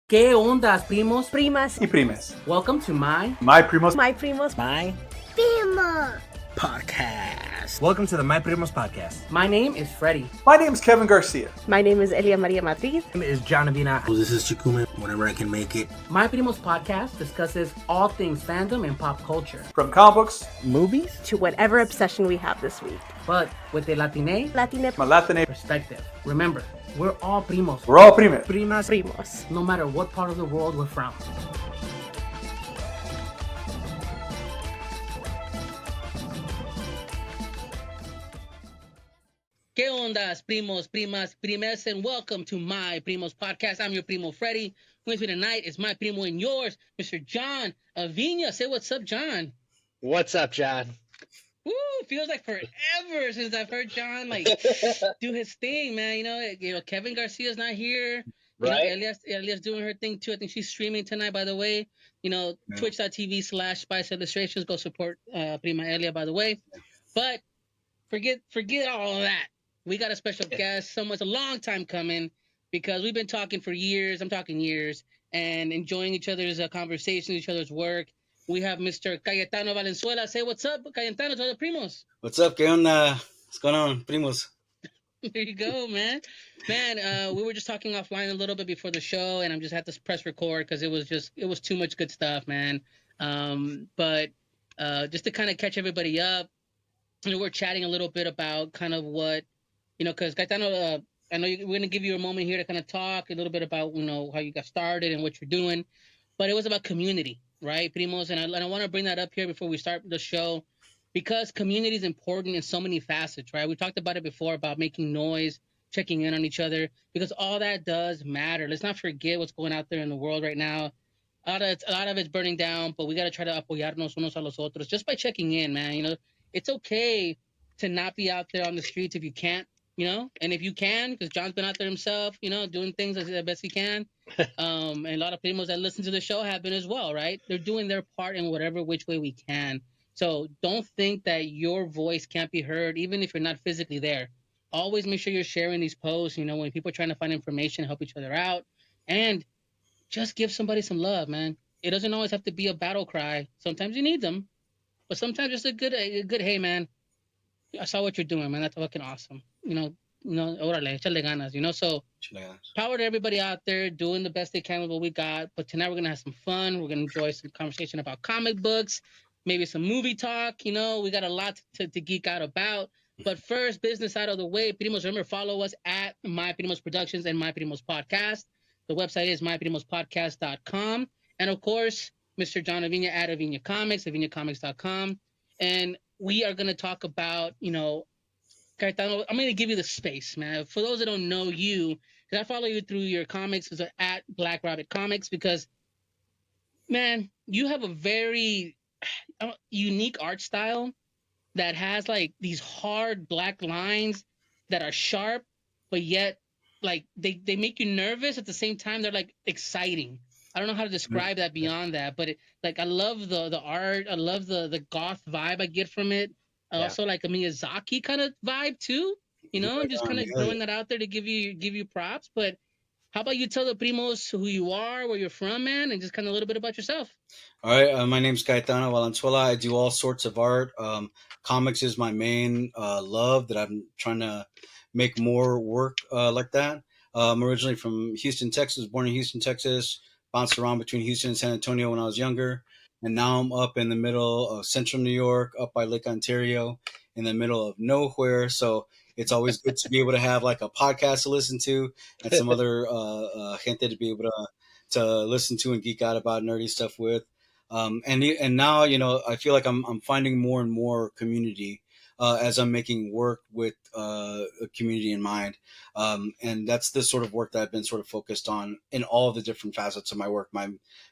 ¿Qué ondas, primos? Primas. Y primes. Welcome to My Primos. My Primos. My Primo podcast. Welcome to the My Primos podcast. My name is Freddie. My name's Kevin Garcia. My name is Elia Maria Madrid. My name is John Avina. This is Chikume, whenever I can make it. My Primos podcast discusses all things fandom and pop culture, From comic books, Movies? To whatever obsession we have this week. but with a Latine Malatine. perspective. Remember, we're all primos, We're all primes. Primas. Primos. no matter what part of the world we're from. ¿Qué ondas, primos, primas, primes, and welcome to My Primos podcast. I'm your primo, Freddie. With me tonight is my primo and yours, Mr. John Avina. Say what's up, John. What's up, John? Woo, feels like forever since I've heard John do his thing, man. You know, Kevin Garcia's not here. Right? You know, Elia's doing her thing too. I think she's streaming tonight, by the way. You know, twitch.tv/Spice Illustrations. Go support Prima Elia, by the way. But forget all of that. We got a special guest. Someone's a long time coming because we've been talking for years. I'm talking years and enjoying each other's conversations, each other's work. We have Mr. Cayetano Valenzuela. Say what's up, Cayetano, to the primos. What's up? ¿Qué onda? What's going on, primos? There you go, man. We were just talking offline a little bit before the show, and I just had to press record because it was too much good stuff, man. But just to kind of catch everybody up, you know, we're chatting a little bit about kind of what, you know, because Cayetano, I know we're going to give you a moment here to kind of talk a little bit about, you know, how you got started and what you're doing, but it was about community, right, primos? And I want to bring that up here before we start the show because community is important in so many facets, right? We talked about it before about making noise, checking in on each other, because all that does matter. Let's not forget what's going out there in the world right now. A lot of it's burning down, but we got to try to apoyarnos unos a los otros just by checking in, man. You know, it's okay to not be out there on the streets if you can't, you know, and if you can, because John's been out there himself, you know, doing things as best he can. And a lot of primos that listen to the show have been as well, right? They're doing their part in whatever which way we can. So don't think that your voice can't be heard, even if you're not physically there. Always make sure you're sharing these posts, you know, when people are trying to find information, help each other out, and just give somebody some love, man. It doesn't always have to be a battle cry. Sometimes you need them, but sometimes just a good, hey, man, I saw what you're doing, man. That's fucking awesome. You know, órale, échale ganas, you know. So power to everybody out there doing the best they can with what we got. But tonight we're gonna have some fun. We're gonna enjoy some conversation about comic books, maybe some movie talk. You know, we got a lot to geek out about. But first, business out of the way. Primos, remember, follow us at My Primos Productions and My Primos Podcast. The website is myprimospodcast.com. And of course, Mr. John Avina at Avina Comics, avinacomics.com. And we are going to talk about, you know, Cayetano, I'm going to give you the space, man. For those that don't know you, because I follow you through your comics at Black Rabbit Comics, because, man, you have a very unique art style that has like these hard black lines that are sharp, but yet like they make you nervous at the same time. They're like exciting. I don't know how to describe that beyond that, but like I love the art. I love the goth vibe I get from it. Also like a Miyazaki kind of vibe too. You know, I'm just kind of throwing that out there to give you props. But how about you tell the primos who you are, where you're from, man, and just kind of a little bit about yourself. All right. My name's Cayetano Valenzuela. I do all sorts of art. Comics is my main love that I'm trying to make more work like that. I'm originally from Houston, Texas, born in Houston, Texas, bounced around between Houston and San Antonio when I was younger. And now I'm up in the middle of central New York, up by Lake Ontario, in the middle of nowhere. So it's always good to be able to have like a podcast to listen to and some other gente to be able to listen to and geek out about nerdy stuff with. And now, you know, I feel like I'm finding more and more community as I'm making work with a community in mind. And that's the sort of work that I've been sort of focused on in all the different facets of my work, my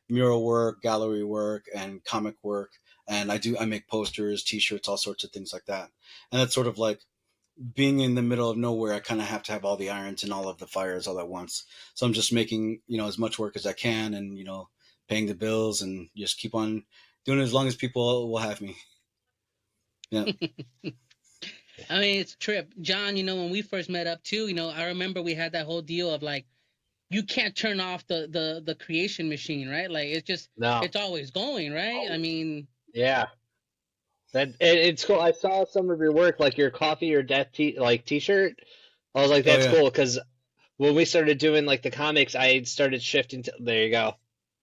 mural work, gallery work, and comic work. And I make posters, t-shirts, all sorts of things like that. And that's sort of like being in the middle of nowhere. I kind of have to have all the irons and all of the fires all at once. So I'm just making, you know, as much work as I can and, you know, paying the bills and just keep on doing it as long as people will have me. Yeah. I mean, it's a trip. John, you know, when we first met up too, you know, I remember we had that whole deal of like, you can't turn off the creation machine, right? Like it's always going, right? I mean, Yeah. It's cool. I saw some of your work, like your coffee or death t-shirt. I was like, Oh that's yeah. cool because when we started doing like the comics, I started shifting to. There you go.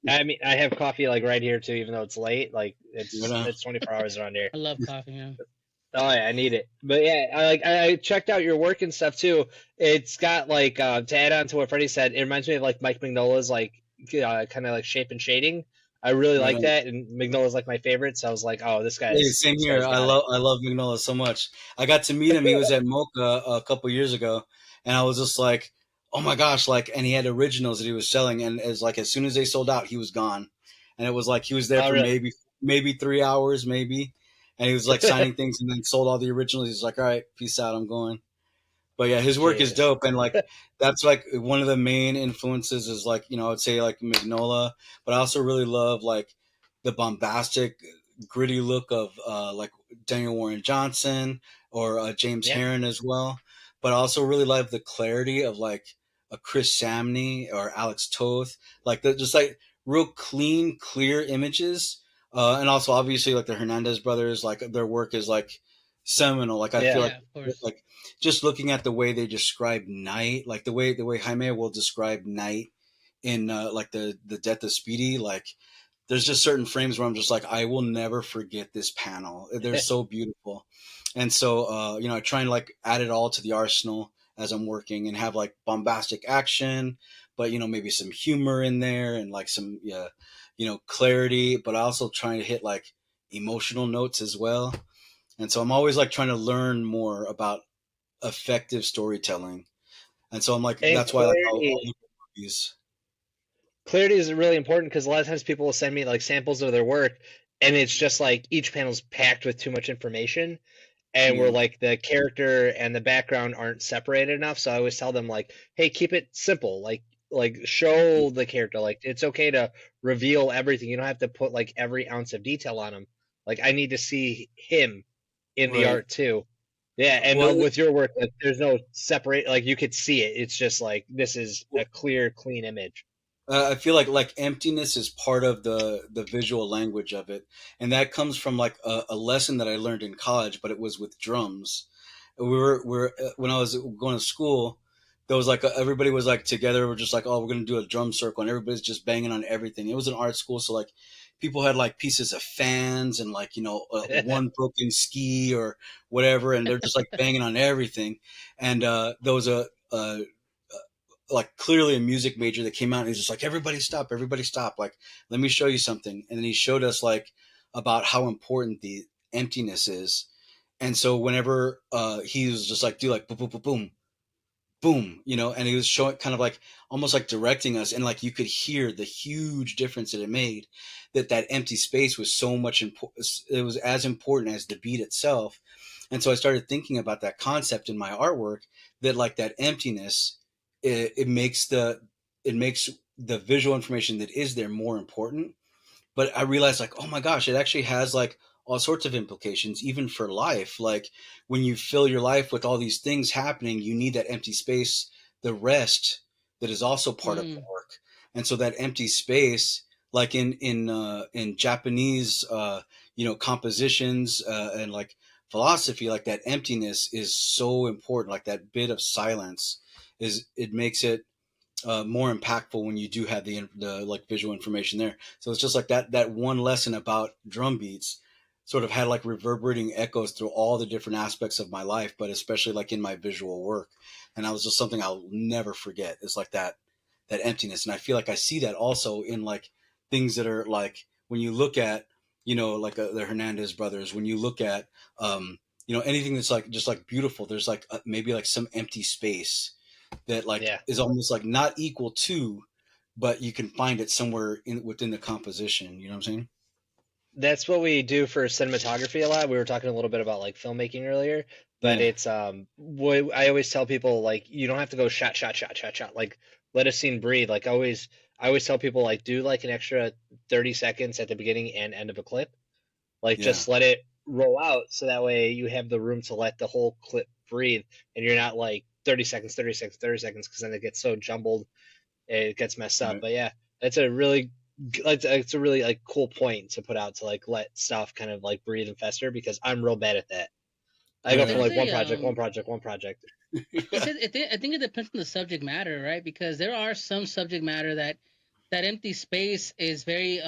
I mean, I have coffee like right here too, even though it's late. Like it's 24 hours around here. I love coffee, man. Oh yeah, I need it. But yeah, I checked out your work and stuff too. It's got like to add on to what Freddie said, it reminds me of like Mike Mignola's like kind of like shape and shading. I really Right like on. that, and Mignola's like my favorite. So I was like, oh, Hey, same here. I love Magnolia so much. I got to meet him. He was at Mocha a couple years ago, and I was just like, oh my gosh! Like, and he had originals that he was selling, and as soon as they sold out, he was gone. And it was like he was there for really? maybe 3 hours, maybe, and he was like signing things, and then sold all the originals. He's like, all right, peace out, I'm going. But yeah, his work is dope, and like that's like one of the main influences is like I would say like Magnolia, but I also really love like the bombastic, gritty look of like Daniel Warren Johnson or James Herron as well. But I also really love the clarity of like a Chris Samney or Alex Toth, like just like real clean, clear images. And also obviously like the Hernandez brothers, like their work is like seminal. Like I feel like just looking at the way they describe night, like the way Jaime will describe night in like the Death of Speedy, like there's just certain frames where I'm just like, I will never forget this panel. They're so beautiful. And so, I try and like add it all to the arsenal as I'm working and have like bombastic action, but, maybe some humor in there and like some, clarity, but I also trying to hit like emotional notes as well. And so I'm always like trying to learn more about effective storytelling. And so I'm like, And that's why I like all the movies. Clarity is really important because a lot of times people will send me like samples of their work, and it's just like each panel's packed with too much information, and where like the character and the background aren't separated enough. So I always tell them like, hey, keep it simple. Like show the character. Like it's okay to reveal everything. You don't have to put like every ounce of detail on him. Like I need to see him in the art too. Yeah, and with your work, like, there's no separate. Like you could see it. It's just like this is a clear, clean image. I feel like emptiness is part of the visual language of it, and that comes from like a lesson that I learned in college, but it was with drums. We were when I was going to school, there was like everybody was like together. We're just like, oh, we're gonna do a drum circle, and everybody's just banging on everything. It was an art school, so like people had like pieces of fans and like one broken ski or whatever, and they're just like banging on everything. And there was a like clearly a music major that came out and he's just like, everybody stop, like let me show you something. And then he showed us like about how important the emptiness is. And so whenever he was just like do like boom boom boom boom boom, and he was showing kind of like almost like directing us, and like you could hear the huge difference that it made, that empty space was so much important. It was as important as the beat itself. And so I started thinking about that concept in my artwork, that like that emptiness, it makes the visual information that is there more important. But I realized like, oh my gosh, it actually has like all sorts of implications, even for life. Like when you fill your life with all these things happening, you need that empty space, the rest that is also part of the work. And so that empty space, like in Japanese, compositions and like philosophy, like that emptiness is so important. Like that bit of silence it makes it more impactful when you do have the like visual information there. So it's just like that one lesson about drum beats sort of had like reverberating echoes through all the different aspects of my life, but especially like in my visual work. And that was just something I'll never forget. It's like that emptiness. And I feel like I see that also in like things that are like, when you look at, like the Hernandez brothers, when you look at, anything that's like, just like beautiful, there's like maybe like some empty space that like is almost like not equal to, but you can find it somewhere within the composition. You know what I'm saying? That's what we do for cinematography a lot. We were talking a little bit about like filmmaking earlier, but it's what I always tell people, like you don't have to go shot. Like let a scene breathe. Like I always tell people, like do like an extra 30 seconds at the beginning and end of a clip. Like just let it roll out, so that way you have the room to let the whole clip breathe, and you're not like 30 seconds, because then it gets so jumbled it gets messed up. Right. But yeah, it's a really like cool point to put out to like let stuff kind of like breathe and fester, because I'm real bad at that. I go from There's like one a project, one project, one project. I think it depends on the subject matter, right? Because there are some subject matter that empty space is very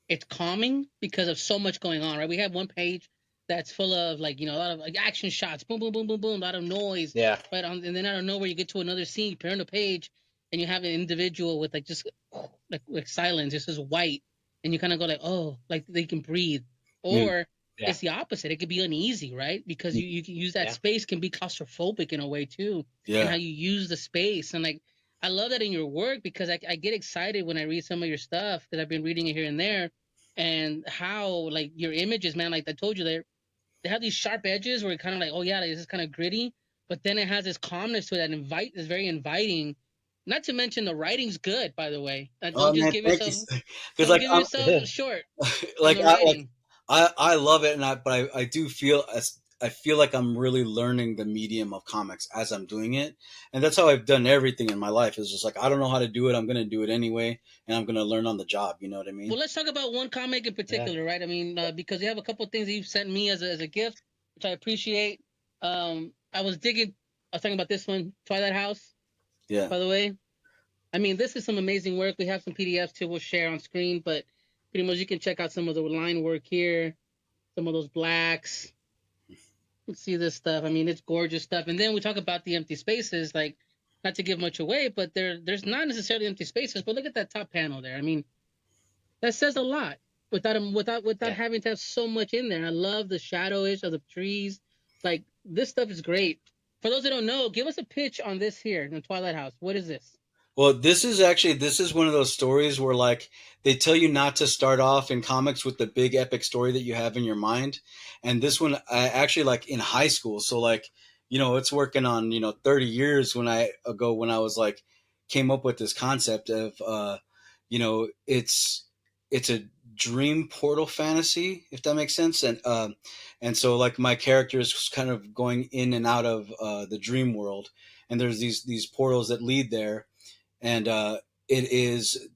it's calming because of so much going on, right? We have one page that's full of like, you know, a lot of like action shots, boom, boom, boom, boom, boom, a lot of noise, Yeah. right? And then out of nowhere you get to another scene, you turn the page, and you have an individual with like just like silence, just as white, and you kind of go like, oh, like they can breathe, or Yeah. it's the opposite. It could be uneasy, right? Because you can use that Yeah. space can be claustrophobic in a way too, and Yeah. how you use the space. And like I love that in your work, because I get excited when I read some of your stuff, because I've been reading it here and there, and how like your images, man, like I told you, they have these sharp edges where it kind of like, oh yeah, like, this is kind of gritty, but then it has this calmness to it that is very inviting. Not to mention the writing's good, by the way. Oh Don't just man, give thank you. yourself Because don't like give yourself short on like the writing. I love it, but I do feel as I feel like I'm really learning the medium of comics as I'm doing it, and that's how I've done everything in my life. It's just like I don't know how to do it, I'm gonna do it anyway, and I'm gonna learn on the job. You know what I mean? Well, let's talk about one comic in particular, right? I mean, because you have a couple of things that you've sent me as a gift, which I appreciate. I was digging. I was talking about this one, Twilight House. Yeah. By the way, I mean, this is some amazing work. We have some PDFs too. We'll share on screen, but pretty much you can check out some of the line work here, some of those blacks. Let's see this stuff. I mean, it's gorgeous stuff. And then we talk about the empty spaces, like not to give much away, but there's not necessarily empty spaces. But look at that top panel there. I mean, that says a lot without having to have so much in there. I love the shadowish of the trees. Like this stuff is great. For those that don't know, give us a pitch on this here in Twilight House. What is this? Well, this is one of those stories where like they tell you not to start off in comics with the big epic story that you have in your mind. And this one I actually like in high school. So like, you know, it's working on, 30 years when I was like came up with this concept of it's a dream portal fantasy, if that makes sense. And so like my character is kind of going in and out of the dream world, and there's these portals that lead there. And it is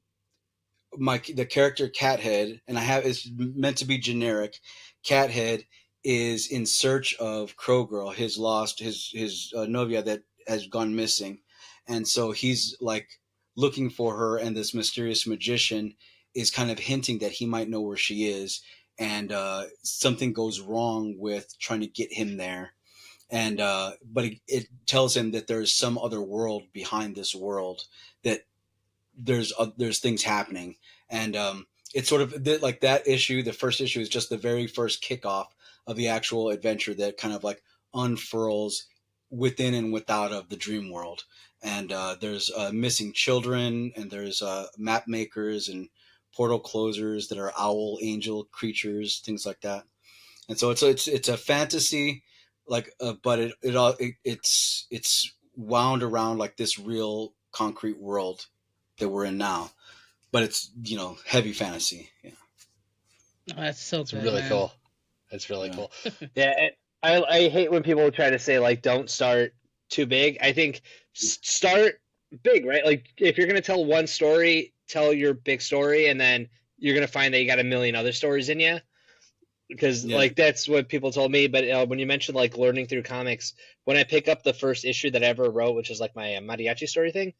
the character Cathead, and it's meant to be generic. Cathead is in search of Crow Girl, his novia that has gone missing, and so he's like looking for her, and this mysterious magician is kind of hinting that he might know where she is, and something goes wrong with trying to get him there. And but it tells him that there's some other world behind this world, that there's things happening. And it's sort of like that issue. The first issue is just the very first kickoff of the actual adventure that kind of like unfurls within and without of the dream world. And there's missing children, and there's map makers and portal closers that are owl angel creatures, things like that. And so it's a fantasy, like, but it's wound around like this real concrete world that we're in now, but it's heavy fantasy. Yeah, Oh, that's so It's good, really man. cool. It's really cool. Yeah, I hate when people try to say like don't start too big. I think start big, right? Like if you're gonna tell one story, tell your big story, and then you're gonna find that you got a million other stories in you. Because like that's what people told me. But when you mentioned like learning through comics, when I pick up the first issue that I ever wrote, which is like my mariachi story thing,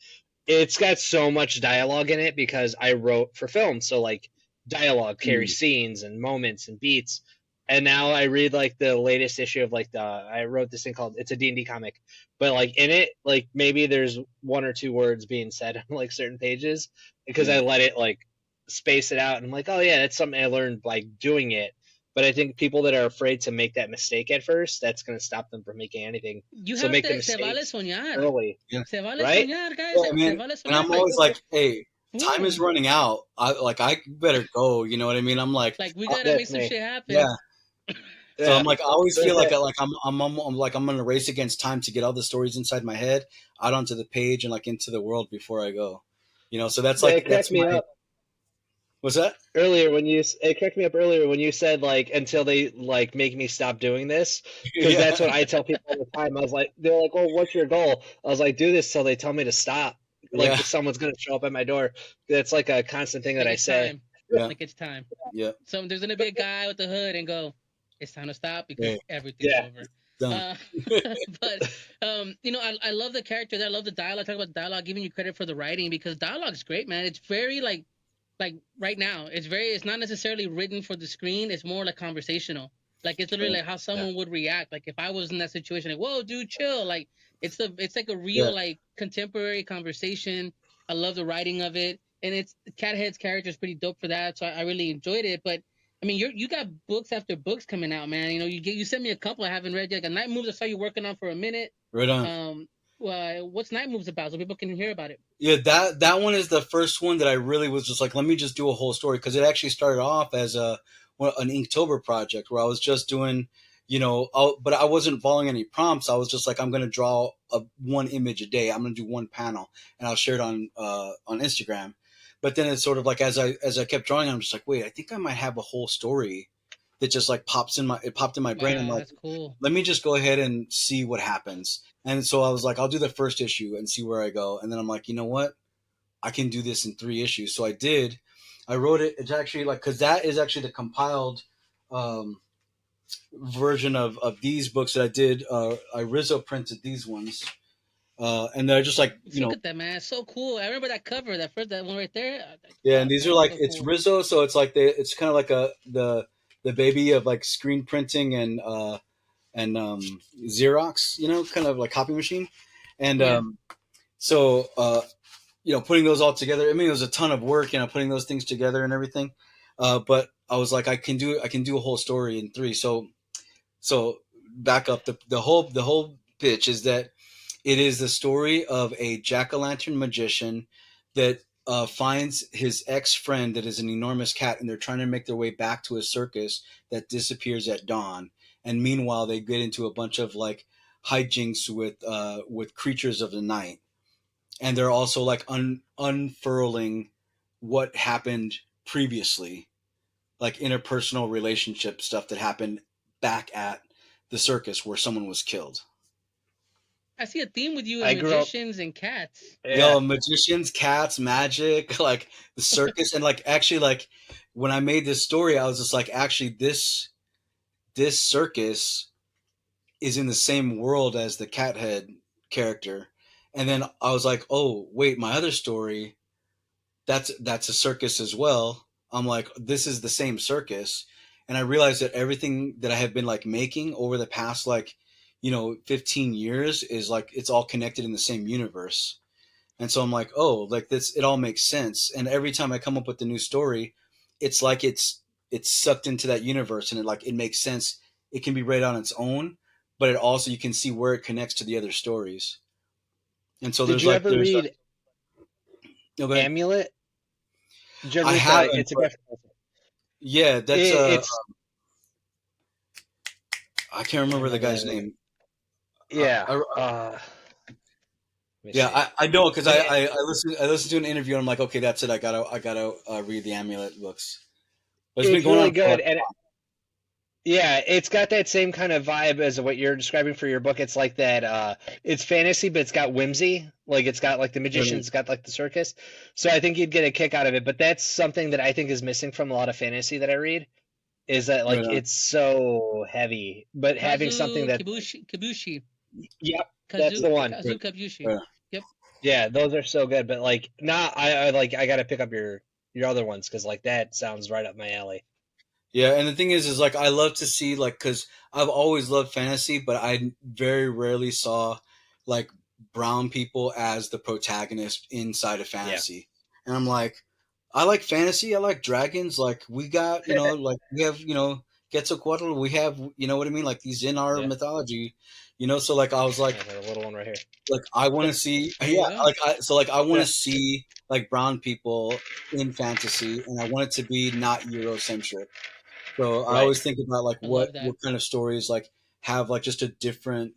it's got so much dialogue in it because I wrote for film. So like dialogue carries scenes and moments and beats. And now I read like the latest issue of like I wrote this thing called, it's a D&D comic, but like in it, like maybe there's one or two words being said on like certain pages because I let it like space it out. And I'm like, oh yeah, that's something I learned by doing it. But I think people that are afraid to make that mistake at first, that's going to stop them from making anything. You so have make to, the mistake se vale soñar. early. Yeah. Se vale Right? soñar, guys. Yeah, I mean, Se vale soñar. and I'm always like, hey, time is running out. I better go. You know what I mean? I'm like we gotta make some shit happen. Yeah. So I'm like, I always feel like I'm gonna race against time to get all the stories inside my head out onto the page and like into the world before I go. So that's like that's me my. Up. What's that? It cracked me up earlier when you said like until they like make me stop doing this, because that's what I tell people all the time. I was like, they're like, "Oh, what's your goal?" I was like, "Do this till they tell me to stop." like Yeah. someone's gonna show up at my door. That's like a constant thing that I it's say. time. Yeah. Like it's time. Yeah. So there's gonna be a guy with the hood and go, it's time to stop because Yeah. everything's Yeah. over. Done. But you know, I love the character. I love the dialogue. Talk about dialogue, giving you credit for the writing because dialogue's great, man. It's very like right now. It's not necessarily written for the screen. It's more like conversational. Like it's literally like how someone would react. Like if I was in that situation, like, whoa, dude, chill. Like it's like a real Yeah. like contemporary conversation. I love the writing of it, and it's Cathead's character is pretty dope for that. So I really enjoyed it. But I mean, you got books after books coming out, man. You know, you sent me a couple I haven't read yet. Like a Night Moves I saw you working on for a minute. Right on. Well, what's Night Moves about so people can hear about it? Yeah, that one is the first one that I really was just like, let me just do a whole story because it actually started off as an Inktober project where I was just doing, but I wasn't following any prompts. I was just like, I'm going to draw one image a day. I'm going to do one panel, and I'll share it on Instagram. But then it's sort of like as I kept drawing, I'm just like, wait, I think I might have a whole story that just like popped in my brain. I'm Wow, like, that's cool. let me just go ahead and see what happens. And so I was like, I'll do the first issue and see where I go. And then I'm like, you know what? I can do this in 3 issues. So I did. I wrote it. It's actually like, because that is actually the compiled version of these books that I did. I Rizzo printed these ones. And they're just like, Look at that, man. It's so cool. I remember that cover, that one right there. Yeah, and these man, are like, so it's cool. Rizzo. So it's like, it's kind of like the baby of like screen printing and Xerox, kind of like copy machine. And so putting those all together, I mean, it was a ton of work, putting those things together and everything. But I was like, I can do a whole story in 3. So back up, the whole pitch is that it is the story of a jack-o'-lantern magician that finds his ex-friend that is an enormous cat, and they're trying to make their way back to a circus that disappears at dawn. And meanwhile, they get into a bunch of like hijinks with creatures of the night, and they're also like unfurling what happened previously, like interpersonal relationship stuff that happened back at the circus where someone was killed. I see a theme with you I and grew up- magicians and cats. Yeah. Magicians, cats, magic, like the circus, and like actually, like when I made this story, I was just like, actually, this circus is in the same world as the Cathead character. And then I was like, oh wait, my other story, that's a circus as well. I'm like, this is the same circus. And I realized that everything that I have been like making over the past 15 years is like, it's all connected in the same universe. And so I'm like, oh, like this, it all makes sense. And every time I come up with a new story, it's like it's sucked into that universe, and it makes sense. It can be read on its own, but it also, you can see where it connects to the other stories. And so Did you ever read Amulet? I haven't. It's a graphic novel. Yeah, that's it's I can't remember the guy's name. Yeah. I know, because I listened to an interview and I'm like, okay, that's it. I gotta read the Amulet books. But it's been going really on good, and yeah, it's got that same kind of vibe as what you're describing for your book. It's like that. It's fantasy, but it's got whimsy. Like it's got like the magicians, it's got like the circus. So I think you'd get a kick out of it. But that's something that I think is missing from a lot of fantasy that I read. Is that like it's so heavy, but having something that Kibushi. Yep, that's the one. Kazu Kibushi. Yep. Yeah, those are so good. But like, I got to pick up your other ones because like that sounds right up my alley. Yeah, and the thing is like, I love to see, like, because I've always loved fantasy, but I very rarely saw like brown people as the protagonist inside of fantasy. And I'm like, I like fantasy. I like dragons. Like we got, like we have, Quetzalcoatl. We have, you know what I mean? Like these in our mythology, So like, I was like, a little one right here. Like I want to see, I want to see like brown people in fantasy, and I want it to be not Eurocentric. So I always think about like what kind of stories like have like just a different,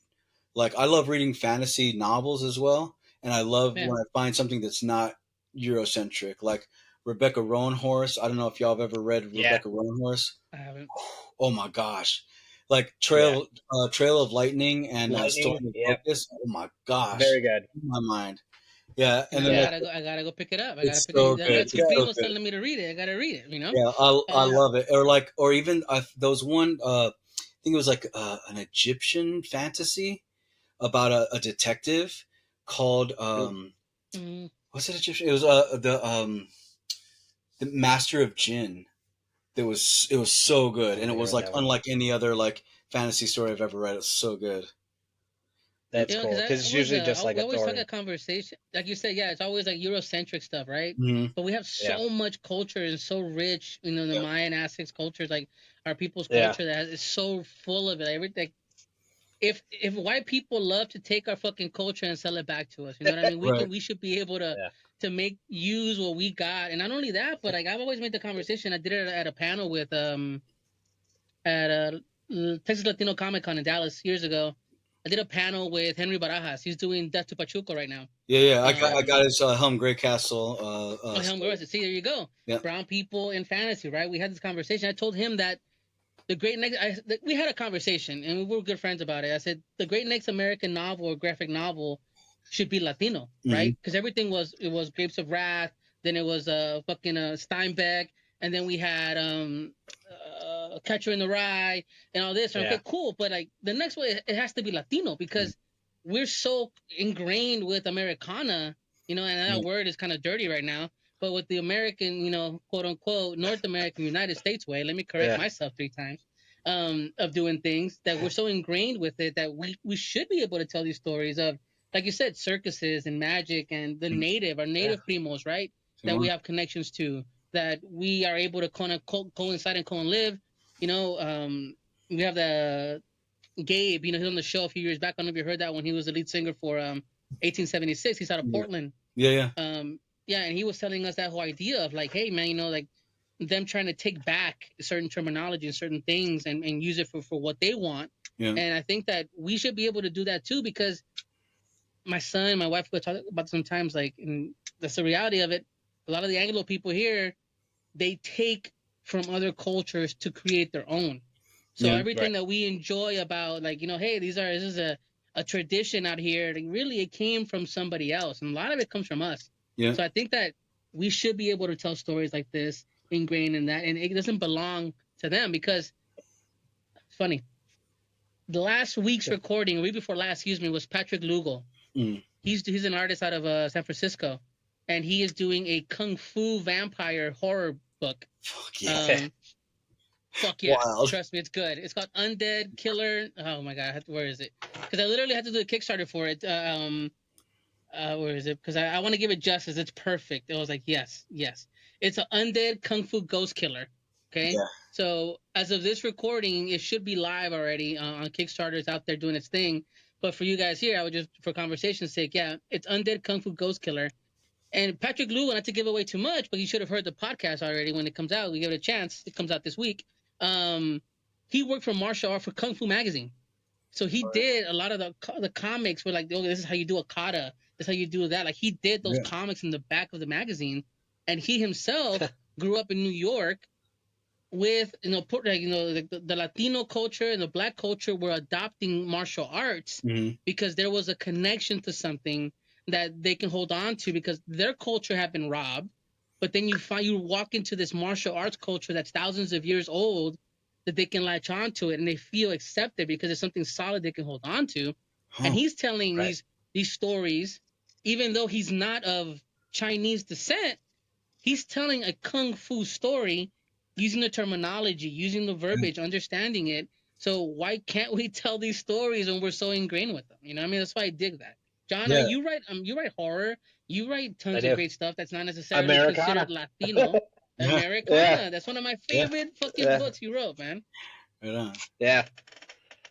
like I love reading fantasy novels as well, and I love when I find something that's not Eurocentric, like Rebecca Roanhorse. I don't know if y'all have ever read Rebecca Roanhorse. I haven't. Oh my gosh, like Trail of Lightning and Storm of Focus. Oh my gosh, very good. in my mind. Yeah, You and know, then I gotta go pick it up. I gotta it's pick so it. good. That's It's so Primos good. telling me to read it. I gotta read it. You know. Yeah, I Uh, love it. Or even there was one. I think it was like an Egyptian fantasy about a detective called mm, what's it Egyptian? It was the Master of Jinn. It was so good, I and it think I was read like that one. unlike any other like fantasy story I've ever read. It was so good. That's you know, cool because because I it's was usually just like we a always talk a story. conversation, like you said. Yeah, it's always like Eurocentric stuff, right? Mm-hmm. But we have Yeah. so much culture and so rich. You know, the Yeah. Mayan Aztecs culture, like our people's Yeah. culture, that is so full of it. Everything. If white people love to take our fucking culture and sell it back to us, you know what I mean? Right. We should be able Yeah. to make use what we got, and not only that, but like I've always made the conversation. I did it at a panel with at Texas Latino Comic Con in Dallas years ago. I did a panel with Henry Barajas. He's doing Death to Pachuco right now. Yeah. I Um, got his Helm Grey Castle. oh, Helm Story. Garza. See, there you go. Yeah. Brown people in fantasy, right? We had this conversation. I told him that the great next. We had a conversation, and we were good friends about it. I said the great next American novel or graphic novel should be Latino, Mm-hmm. right? Because everything was Grapes of Wrath, then it was fucking Steinbeck, and then we had Catcher in the Rye and all this. And Yeah. okay, cool, but like the next one, it has to be Latino because we're so ingrained with Americana, you know, and that word is kind of dirty right now. But with the American, you know, quote unquote, North American United States way, let me correct Yeah. myself 3 times, of doing things that we're so ingrained with it that we should be able to tell these stories of, like you said, circuses and magic and the native, our native primos, right? That we have connections to, that we are able to kind of coincide and co-live. You know, we have the Gabe, you know, he's on the show a few years back. I don't know if you heard that when he was the lead singer for 1876. He's out of Portland. Yeah. Yeah, and he was telling us that whole idea of like, hey man, you know, like them trying to take back certain terminology and certain things and use it for what they want. Yeah. And I think that we should be able to do that too, because my son, my wife would talk about sometimes, like, and that's the reality of it. A lot of the Anglo people here, they take from other cultures to create their own. So Yeah. everything that we enjoy about, like, you know, hey, this is a tradition out here. Like, really, it came from somebody else, and a lot of it comes from us. Yeah. So I think that we should be able to tell stories like this, ingrained in that, and it doesn't belong to them because it's funny. The last week's recording, a week before last, excuse me, was Patrick Lugal. Mm. He's an artist out of San Francisco, and he is doing a kung fu vampire horror book. Fuck yeah. Fuck yeah! Wild. Trust me, it's good. It's called Undead Killer. Oh my god, where is it? Because I literally had to do a Kickstarter for it. Where is it? Because I want to give it justice. It's perfect. I was like, yes. It's an undead kung fu ghost killer. Okay. Yeah. So as of this recording, it should be live already on Kickstarter. It's out there doing its thing. But for you guys here, I would just, for conversation's sake, yeah, it's Undead Kung Fu Ghost Killer. And Patrick Lugal, not to give away too much, but you should have heard the podcast already when it comes out. We give it a chance. It comes out this week. He worked for martial art for Kung Fu magazine. So he did a lot of the comics were like, oh, this is how you do a kata. This is how you do that. Like he did those comics in the back of the magazine. And he himself grew up in New York with, you know, the Latino culture and the Black culture were adopting martial arts because there was a connection to something that they can hold on to because their culture had been robbed. But then you walk into this martial arts culture that's thousands of years old, that they can latch onto it and they feel accepted because it's something solid they can hold on to. And he's telling these stories, even though he's not of Chinese descent, he's telling a kung fu story using the terminology, using the verbiage, understanding it. So why can't we tell these stories when we're so ingrained with them? You know what I mean? That's why I dig that. John, you write horror, you write tons of great stuff that's not necessarily considered Latino. Americana. That's one of my favorite fucking books you wrote, man. Right on. Yeah.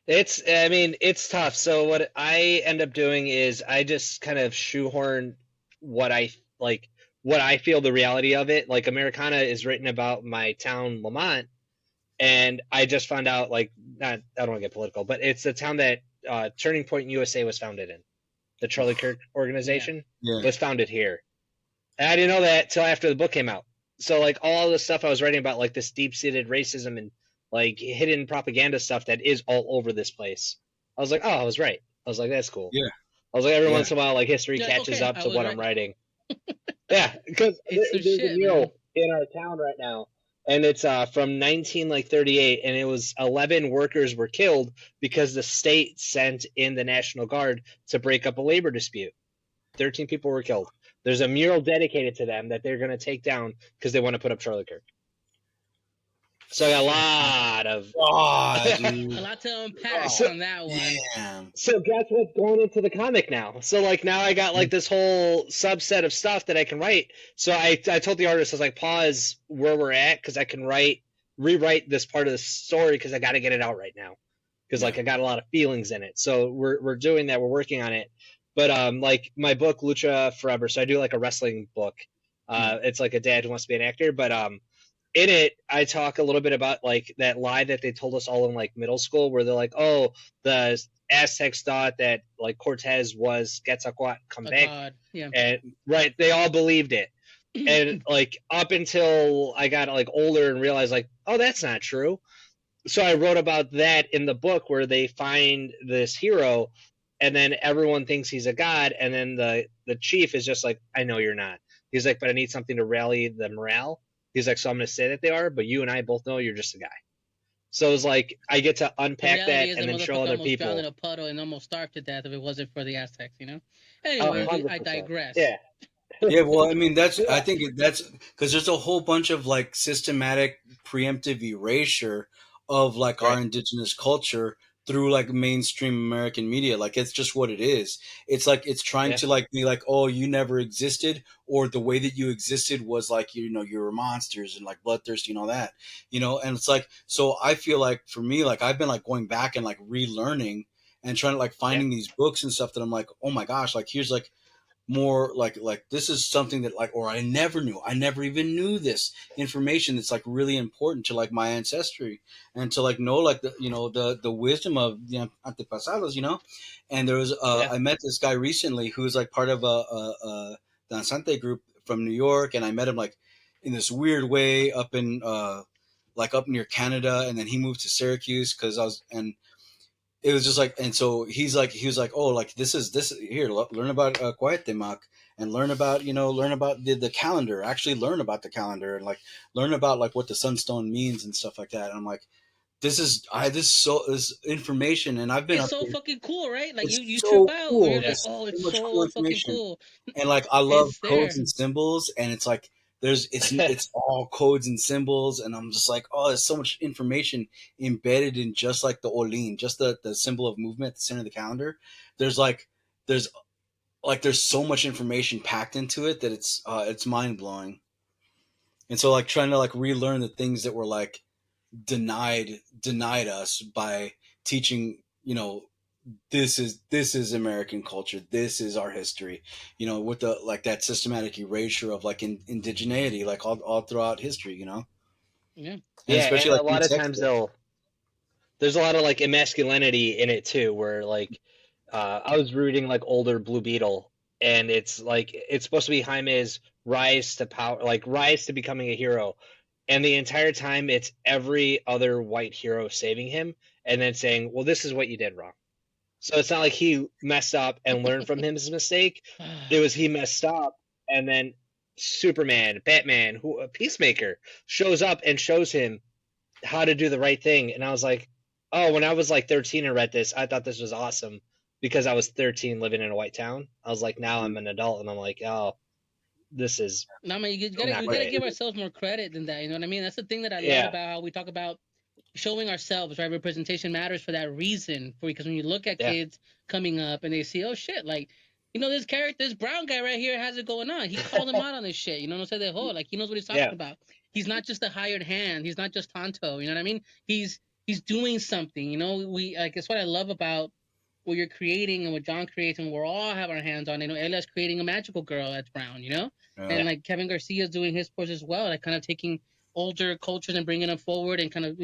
It's tough. So what I end up doing is I just kind of shoehorn what I feel the reality of it. Like Americana is written about my town, Lamont, and I just found out, like, I don't want to get political, but it's the town that Turning Point USA was founded in. The Charlie Kirk organization was founded here. And I didn't know that till after the book came out. So, like, all the stuff I was writing about, like, this deep-seated racism and, like, hidden propaganda stuff that is all over this place. I was like, oh, I was right. I was like, that's cool. Yeah. I was like, every Yeah. once in a while, like history You're catches okay, up I to was what right. I'm writing. Yeah, because It's some there's a shit, mural man. in our town right now, and it's from 1938, and it was 11 workers were killed because the state sent in the National Guard to break up a labor dispute. 13 people were killed. There's a mural dedicated to them that they're going to take down because they want to put up Charlie Kirk. So I got a lot of Oh, A dude. lot to unpack So- on that one. Damn. So guess what's going into the comic now? So like now I got like this whole subset of stuff that I can write. So I told the artist, I was like, pause where we're at because I can rewrite this part of the story because I got to get it out right now because like I got a lot of feelings in it. So we're doing that. We're working on it. But like my book Lucha Forever. So I do like a wrestling book. It's like a dad who wants to be an actor, but in it, I talk a little bit about like that lie that they told us all in like middle school, where they're like, "Oh, the Aztecs thought that like Cortez was Quetzalcoatl come A back," god. Yeah. and right, they all believed it. And like up until I got like older and realized like, oh, that's not true. So I wrote about that in the book where they find this hero, and then everyone thinks he's a god, and then the chief is just like, "I know you're not." He's like, "But I need something to rally the morale." He's like, "So I'm going to say that they are, but you and I both know you're just a guy." So it was like I get to The unpack that reality is and the then show motherfucker other almost drowned in people. a puddle and almost starved to death if it wasn't for the Aztecs, you know? Oh, Anyways, I 100%. digress. Yeah. Yeah, well, I mean, I think that's because there's a whole bunch of like systematic preemptive erasure of like our Right. indigenous culture through like mainstream American media. Like it's just what it is. It's like it's trying Yeah. to like be like, oh, you never existed, or the way that you existed was like you were monsters and like bloodthirsty and all that, And it's like so. I feel like for me, like I've been like going back and like relearning and trying to like finding these books and stuff that I'm like, oh my gosh, like here's like more like this is something that like or I never even knew this information that's like really important to like my ancestry and to like know like the wisdom of the antepasados, and there was I met this guy recently who's like part of a danzante group from New York, and I met him like in this weird way up in like up near Canada, and then he moved to Syracuse because I was and it was just like, and so he was like, oh, like this here, learn about Cuauhtemoc and learn about the calendar, actually learn about the calendar and like learn about like what the sunstone means and stuff like that. And I'm like, this information, and I've been It's up so there. fucking cool, right? Like It's you so trip out cool. or you're like, There's oh, it's so much cool so fucking information, cool. and like I love It's codes there. and symbols, and it's like it's all codes and symbols, and I'm just like, oh, there's so much information embedded in just like the Olin, just the symbol of movement at the center of the calendar. There's so much information packed into it that it's mind blowing. And so like trying to like relearn the things that were like denied us by teaching, this is American culture. This is our history, with the like that systematic erasure of like indigeneity, like all throughout history, Yeah. and Yeah, especially and like a lot in of times textbooks. there's a lot of like emasculinity in it too, where like I was reading like older Blue Beetle, and it's like it's supposed to be Jaime's rise to power, like rise to becoming a hero, and the entire time it's every other white hero saving him, and then saying, "Well, this is what you did wrong." So it's not like he messed up and learned from his mistake. It was he messed up, and then Superman, Batman, Peacemaker shows up and shows him how to do the right thing. And I was like, oh, when I was like 13 and read this, I thought this was awesome because I was 13 living in a white town. I was like, now I'm an adult, and I'm like, oh, this is No, man, we not gotta great. give ourselves more credit than that. You know what I mean? That's the thing that I love Yeah. about how we talk about showing ourselves, right? Representation matters for that reason. Because when you look at Yeah. kids coming up and they see, oh shit, like, this character, this brown guy right here has it going on. He called him out on this shit. No sé de like he knows what he's talking Yeah. about. He's not just a hired hand. He's not just Tonto. You know what I mean? He's doing something. We like it's what I love about what you're creating and what John creates and we're all have our hands on. Ella's creating a magical girl that's brown. And like Kevin Garcia's doing his push as well, like kind of taking older cultures and bringing them forward and kind of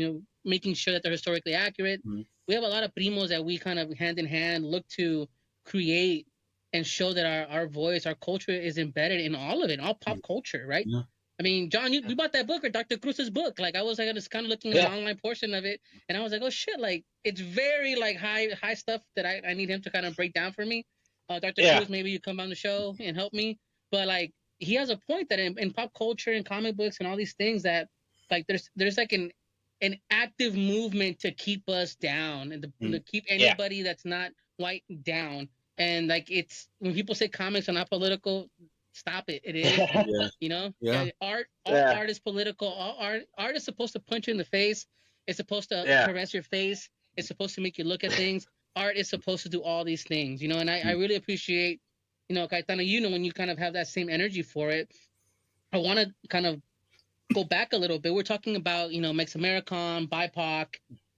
making sure that they're historically accurate. Mm-hmm. We have a lot of primos that we kind of hand in hand look to create and show that our voice, our culture is embedded in all of it, all pop culture, right? Yeah. I mean, John, you bought that book or Dr. Cruz's book. Like I was like just kind of looking at the online portion of it, and I was like, oh shit, like it's very like high stuff that I need him to kind of break down for me. Dr. Yeah. Cruz, maybe you come on the show and help me. But like he has a point that in pop culture and comic books and all these things that like there's like an active movement to keep us down and to keep Yeah. anybody that's not white down. And like it's when people say comics are not political, stop it. It is. Yeah. You know, Yeah. art, all Yeah. art is political. All art is supposed to punch you in the face. It's supposed to Yeah. caress your face. It's supposed to make you look at things. Art is supposed to do all these things, you know. And I really appreciate, you know, Cayetano, you know, when you kind of have that same energy for it. I want to kind of go back a little bit. We're talking about, you know, Mex American, BIPOC,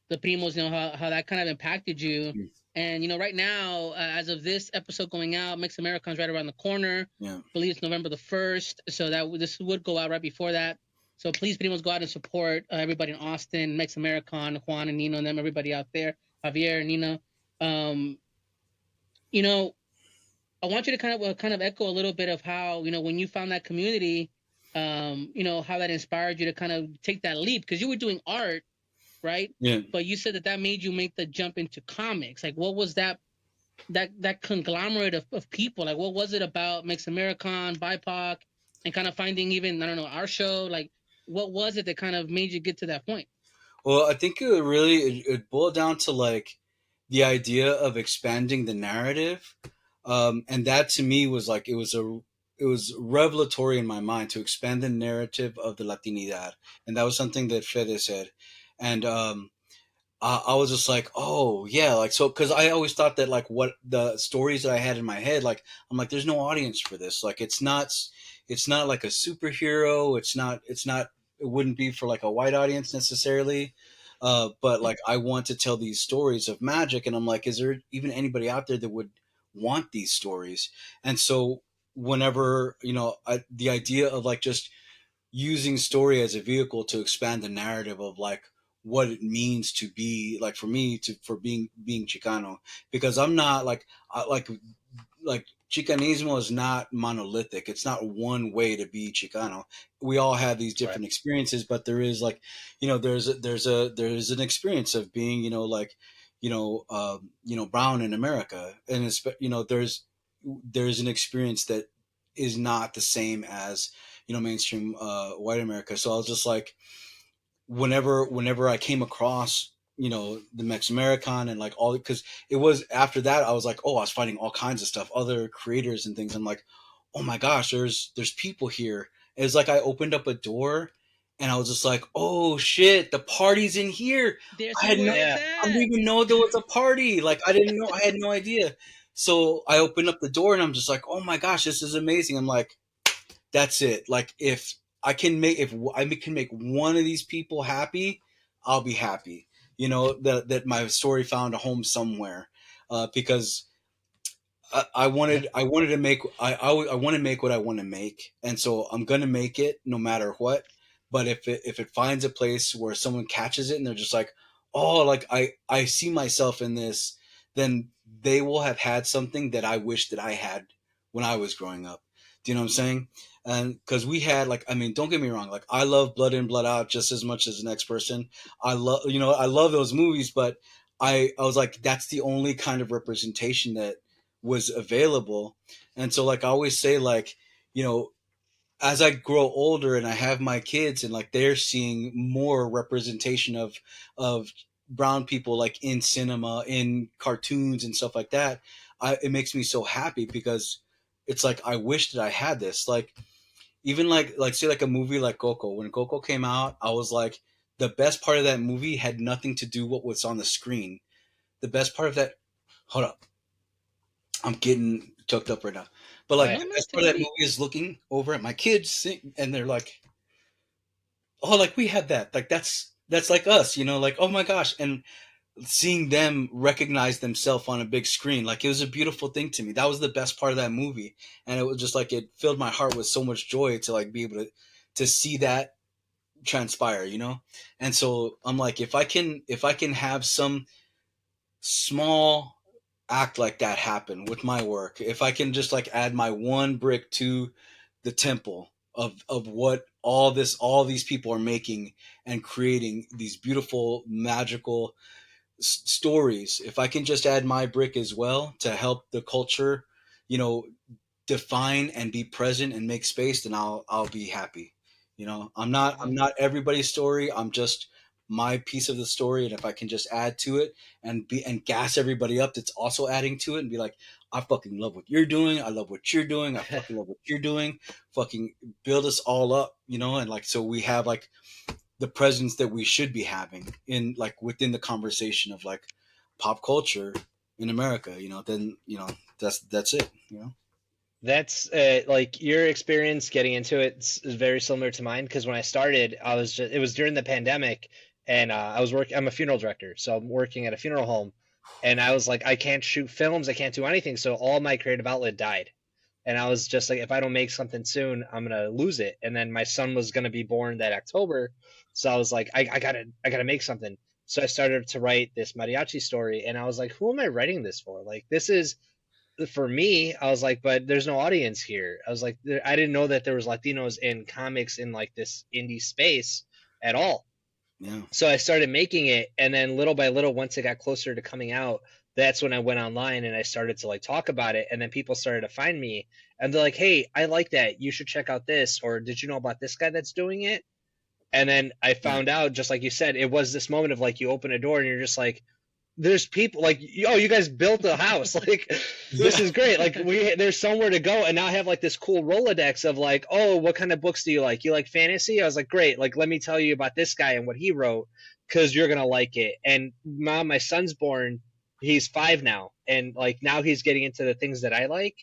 the Primos, you know, how that kind of impacted you. And, you know, right now, as of this episode going out, Mex American's right around the corner. Yeah. I believe it's November the 1st. So that this would go out right before that. So please, Primos, go out and support everybody in Austin, Mex American, Juan and Nino and them, everybody out there, Javier, Nino. You know, I want you to kind of echo a little bit of how, you know, when you found that community, you know, how that inspired you to kind of take that leap, because you were doing art, right? Yeah. But you said that made you make the jump into comics. Like, what was that conglomerate of people? Like, what was it about Mex American, BIPOC, and kind of finding even, I don't know, our show? Like, what was it that kind of made you get to that point? Well, I think it boiled down to like the idea of expanding the narrative, and that to me was like it was revelatory in my mind to expand the narrative of the Latinidad, and that was something that Fede said, and I was just like, oh yeah, like so because I always thought that like what the stories that I had in my head, like I'm like, there's no audience for this, like it's not like a superhero, it wouldn't be for like a white audience necessarily, but like I want to tell these stories of magic, and I'm like, is there even anybody out there that would want these stories? And so whenever the idea of like just using story as a vehicle to expand the narrative of like what it means to be like for me to for being Chicano, because I'm not like like Chicanismo is not monolithic. It's not one way to be Chicano. We all have these different experiences, but there is like, there's an experience of being, brown in America, and it's, there's an experience that is not the same as, mainstream white America. So I was just like, whenever I came across the Mex American and like all, because it was after that I was like, oh, I was finding all kinds of stuff, other creators and things. I'm like, oh my gosh, there's people here. It's like I opened up a door and I was just like, oh shit, the party's in here. There's I had where no it's I at. didn't even know there was a party. Like I didn't know, I had no idea. So I opened up the door and I'm just like, oh my gosh, this is amazing. I'm like, that's it. Like if I can make one of these people happy, I'll be happy. That my story found a home somewhere, because I wanted to make I want to make what I want to make, and so I'm gonna make it no matter what. But if it finds a place where someone catches it and they're just like, oh, like I see myself in this, then they will have had something that I wish that I had when I was growing up. Do you know what I'm saying? And because we had like, I mean, don't get me wrong, like I love Blood In Blood Out just as much as the next person. I love those movies, but I was like, that's the only kind of representation that was available. And so like I always say, like, as I grow older and I have my kids and like they're seeing more representation of brown people like in cinema, in cartoons and stuff like that, it makes me so happy, because it's like I wish that I had this. Like even like say like a movie like Coco. When Coco came out, I was like, the best part of that movie had nothing to do with what's on the screen. The best part of that, hold up, I'm getting choked up right now. But like No, the no, best take part of it that easy. movie is looking over at my kids and they're like, oh, like we have that. Like that's like us, like, oh my gosh. And seeing them recognize themselves on a big screen, like it was a beautiful thing to me. That was the best part of that movie. And it was just like it filled my heart with so much joy to like be able to see that transpire. And so I'm like, if I can have some small act like that happen with my work, if I can just like add my one brick to the temple of what all these people are making and creating these beautiful magical stories, if I can just add my brick as well to help the culture define and be present and make space, then I'll be happy. I'm not everybody's story. I'm just my piece of the story, and if I can just add to it and gas everybody up that's also adding to it and be like, I fucking love what you're doing. I love what you're doing. I fucking love what you're doing. Fucking build us all up, and like so we have like the presence that we should be having in like within the conversation of like pop culture in America, then that's it. That's like your experience getting into it is very similar to mine because when I started, it was during the pandemic, and I'm a funeral director, so I'm working at a funeral home, and I was like, I can't shoot films, I can't do anything, so all my creative outlet died, and I was just like, if I don't make something soon, I'm gonna lose it. And then my son was gonna be born that October, so I was like, I gotta make something. So I started to write this mariachi story, and I was like, who am I writing this for? Like, this is for me. I was like, but there's no audience here. I was like, I didn't know that there was Latinos in comics in like this indie space at all. Yeah. So I started making it, and then little by little, once it got closer to coming out, that's when I went online and I started to like talk about it, and then people started to find me, and they're like, hey, I like that, you should check out this, or did you know about this guy that's doing it? And then I found out, just like you said, it was this moment of like, you open a door and you're just like, there's people like, oh, you guys built a house. Like, this is great. Like, there's somewhere to go. And now I have like this cool Rolodex of like, oh, what kind of books do you like? You like fantasy? I was like, great. Like, let me tell you about this guy and what he wrote, because you're going to like it. And now my son's born. He's 5 now. And like, now he's getting into the things that I like.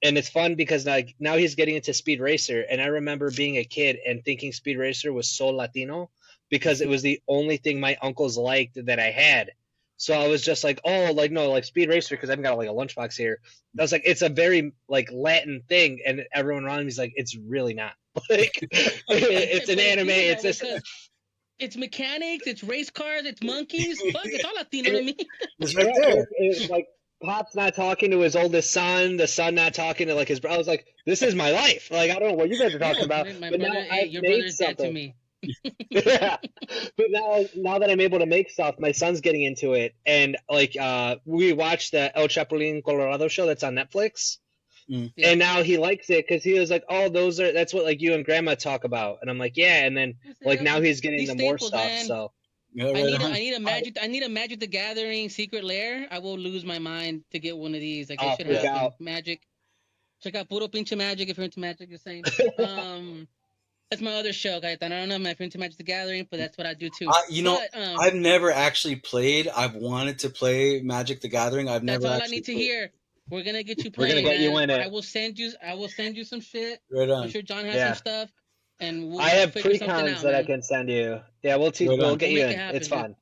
And it's fun because like now he's getting into Speed Racer. And I remember being a kid and thinking Speed Racer was so Latino because it was the only thing my uncles liked that I had. So I was just like, oh, like, no, like Speed Racer, because I've got like a lunchbox here. I was like, it's a very like Latin thing. And everyone around me is like, it's really not. Like, it's an anime. It's this. It's mechanics. It's race cars. It's monkeys. Fuck, it's all Latino to me. It's right there. It's like Pop's not talking to his oldest son. The son not talking to like his brother. I was like, this is my life. Like, I don't know what you guys are talking about. My but brother, now I've your made brother's dead something. to me. Yeah, but now that I'm able to make stuff, my son's getting into it, and like we watched the El Chapulín Colorado show that's on Netflix, and now he likes it because he was like, oh, that's what like you and Grandma talk about, and I'm like, yeah, and then like now he's getting into more stuff. Man. So Yeah, I need a Magic the Gathering secret lair. I will lose my mind to get one of these. Like, they should have Magic. Check out Puro Pinche Magic if you're into Magic. You're saying. That's my other show, Cayetano. I don't know if I'm into Magic the Gathering, but that's what I do too. I've never actually played. I've wanted to play Magic the Gathering. I've never. That's all I need to hear. We're gonna get you We're playing. gonna get you in it. I will send you some shit. Right on. I'm sure John has some stuff, and I have pre-cons that I can send you. Yeah, we'll teach. We'll get you in. It's fun.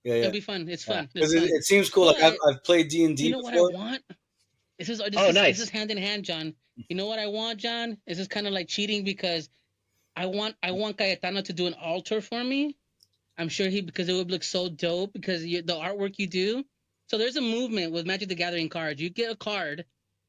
Yeah, it'll be fun. It's fun. Because it seems cool. Like I've played D&D. You know before. what I want? This is nice. This is hand in hand, John. You know what I want, John? This is kind of like cheating because I want Cayetano to do an altar for me. I'm sure because it would look so dope because the artwork you do. So there's a movement with Magic the Gathering cards. You get a card,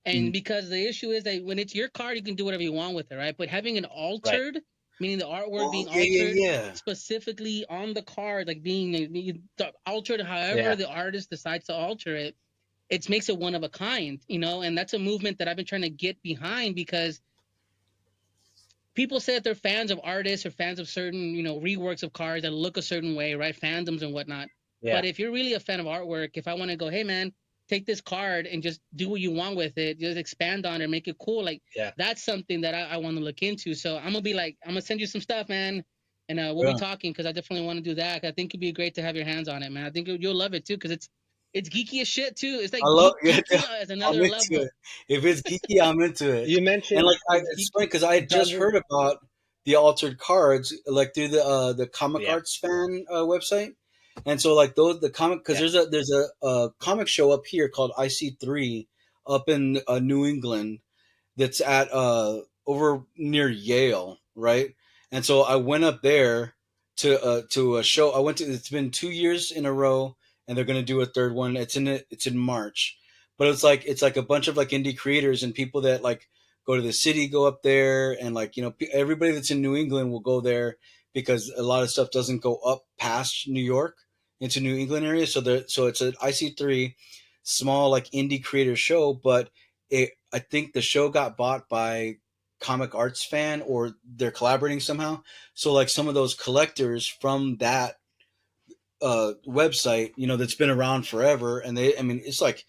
and because the issue is that when it's your card, you can do whatever you want with it, right? But having it altered, meaning the artwork being altered specifically on the card, like being altered however the artist decides to alter it, it makes it one of a kind, and that's a movement that I've been trying to get behind because people say that they're fans of artists or fans of certain, reworks of cards that look a certain way, right? Fandoms and whatnot. Yeah. But if you're really a fan of artwork, if I want to go, hey man, take this card and just do what you want with it, just expand on it, make it cool. Like that's something that I want to look into. So I'm gonna send you some stuff, man, and we'll be talking because I definitely want to do that. I think it'd be great to have your hands on it, man. I think you'll love it too because it's geeky as shit too. It's like I love geeky as another level. It. If it's geeky, I'm into it. You mentioned and it's funny because I had just heard about the altered cards like through the Comic Arts fan website, and so like the comic because there's a comic show up here called IC3 up in New England that's at over near Yale, right? And so I went up there to a show. It's been 2 years in a row. And they're gonna do a third one. It's in March, but it's like a bunch of like indie creators and people that like go to the city go up there, and like everybody that's in New England will go there because a lot of stuff doesn't go up past New York into New England area. So it's an IC3 small like indie creator show, but I think the show got bought by Comic Arts Fan, or they're collaborating somehow. So like some of those collectors from that website, that's been around forever, and it's like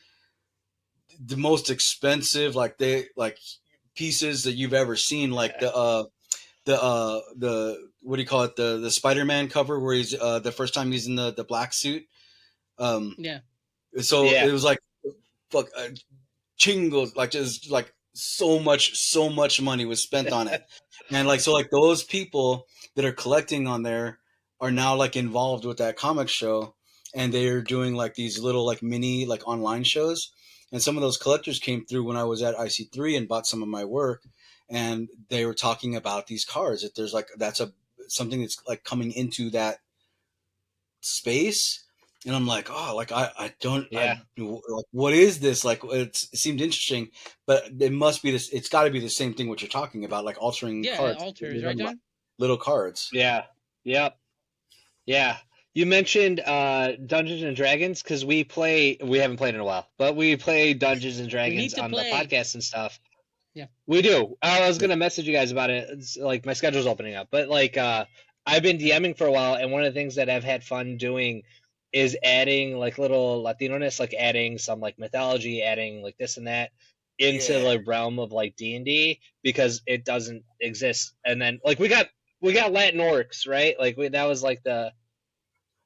the most expensive, like they like pieces that you've ever seen, like the what do you call it, the Spider-Man cover where he's the first time he's in the black suit. Yeah. So Yeah. it was like fuck chingos, like just like so much money was spent on it. And like, so like those people that are collecting on there are now like involved with that comic show, and they're doing like these little like mini like online shows. And some of those collectors came through when I was at IC3 and bought some of my work, and they were talking about these cards, that there's like that's something that's like coming into that space. And I'm like, oh, like I don't, Yeah. like, what is this? Like, it seemed interesting, but it must be this. It's got to be the same thing what you're talking about, like altering Yeah, cards, alters, right, John? little cards. Yeah. Yep. Yeah. You mentioned Dungeons and Dragons, because we haven't played in a while, but we play Dungeons and Dragons to on play. the podcast and stuff. Yeah. We do. I was gonna message you guys about it. It's like my schedule's opening up, but like I've been DMing for a while, and one of the things that I've had fun doing is adding like little Latino-ness, like adding some like mythology, adding like this and that into the realm of like D&D, because it doesn't exist. And then like we got Latin orcs, right? Like that was like the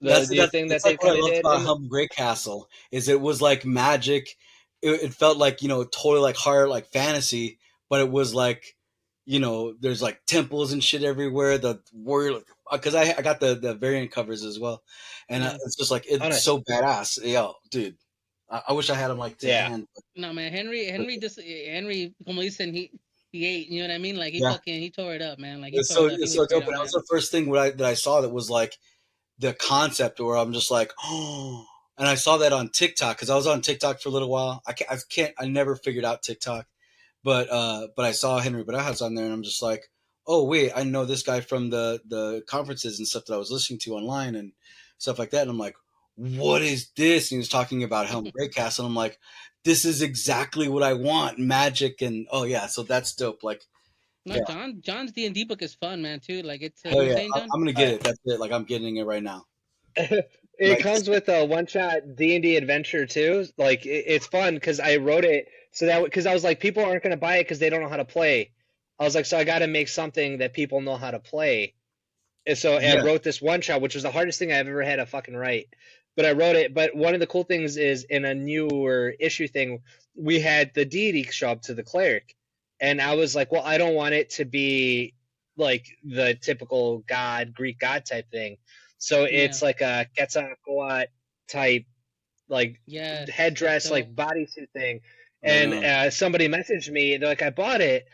thing that they like what I kind of loved did. about Helm Great Castle is it was like magic. It felt like totally like hard like fantasy, but it was like there's like temples and shit everywhere. The warrior, because I got the variant covers as well, and it's just like it's nice. so badass. Yo, dude, I wish I had them like to hand. No, man, Henry, como dicen, he ate. You know what I mean? Like he tore it up, man. Like he It's tore so it up. it's so dope. And that was the first thing that I saw that was like the concept, where I'm just like, oh. And I saw that on TikTok, because I was on TikTok for a little while. I never figured out TikTok, but I saw Henry Barajas on there, and I'm just like, oh wait, I know this guy from the conferences and stuff that I was listening to online and stuff like that. And I'm like, what is this? And he was talking about Helm Breakcast, and I'm like, this is exactly what I want, magic. And oh yeah, so that's dope. Like, no, yeah. John's D&D book is fun, man, too. Like it's Hell yeah, saying, John? I'm gonna get it. That's it. Like I'm getting it right now. It comes with a one-shot D&D adventure too. Like it's fun because I wrote it so that because I was like, people aren't going to buy it because they don't know how to play. I was like, so I got to make something that people know how to play. And so I wrote this one-shot, which was the hardest thing I've ever had to fucking write. But I wrote it. But one of the cool things is, in a newer issue thing, we had the deity show up to the cleric, and I was like, well, I don't want it to be like the typical Greek god type thing. So it's like a Quetzalcoatl type, like headdress, like bodysuit thing. And somebody messaged me. They're like, I bought it.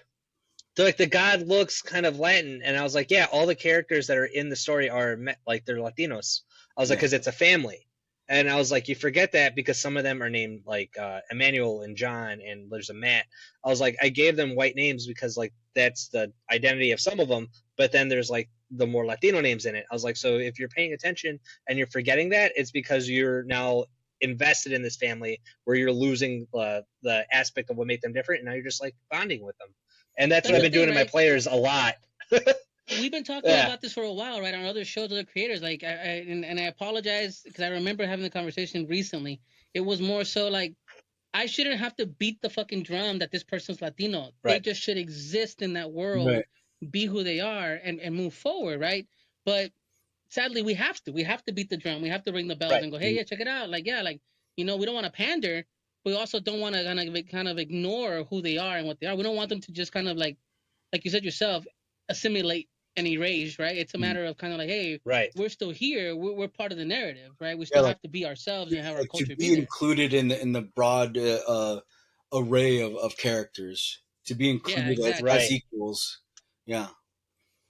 They're like, the god looks kind of Latin. And I was like, yeah, all the characters that are in the story are like, they're Latinos. I was like, because it's a family. And I was like, you forget that because some of them are named like Emmanuel and John, and there's a Matt. I was like, I gave them white names because like that's the identity of some of them. But then there's like the more Latino names in it. I was like, so if you're paying attention and you're forgetting that, it's because you're now invested in this family where you're losing the aspect of what made them different. And now you're just like bonding with them. And that's what I've been doing to my players a lot. We've been talking about this for a while, right? On other shows, other creators. Like, I apologize because I remember having the conversation recently. It was more so like, I shouldn't have to beat the fucking drum that this person's Latino. They just should exist in that world, be who they are, and move forward, right? But sadly, we have to. We have to beat the drum. We have to ring the bells and go, hey, yeah, check it out. Like, yeah, like, we don't want to pander. We also don't want to kind of ignore who they are and what they are. We don't want them to just kind of like you said yourself, assimilate and erase, right? It's a matter of kind of like, hey, we're still here. We're part of the narrative, right? We still have to be ourselves and have our culture to be included in the broad array of characters, to be included as equals. Yeah.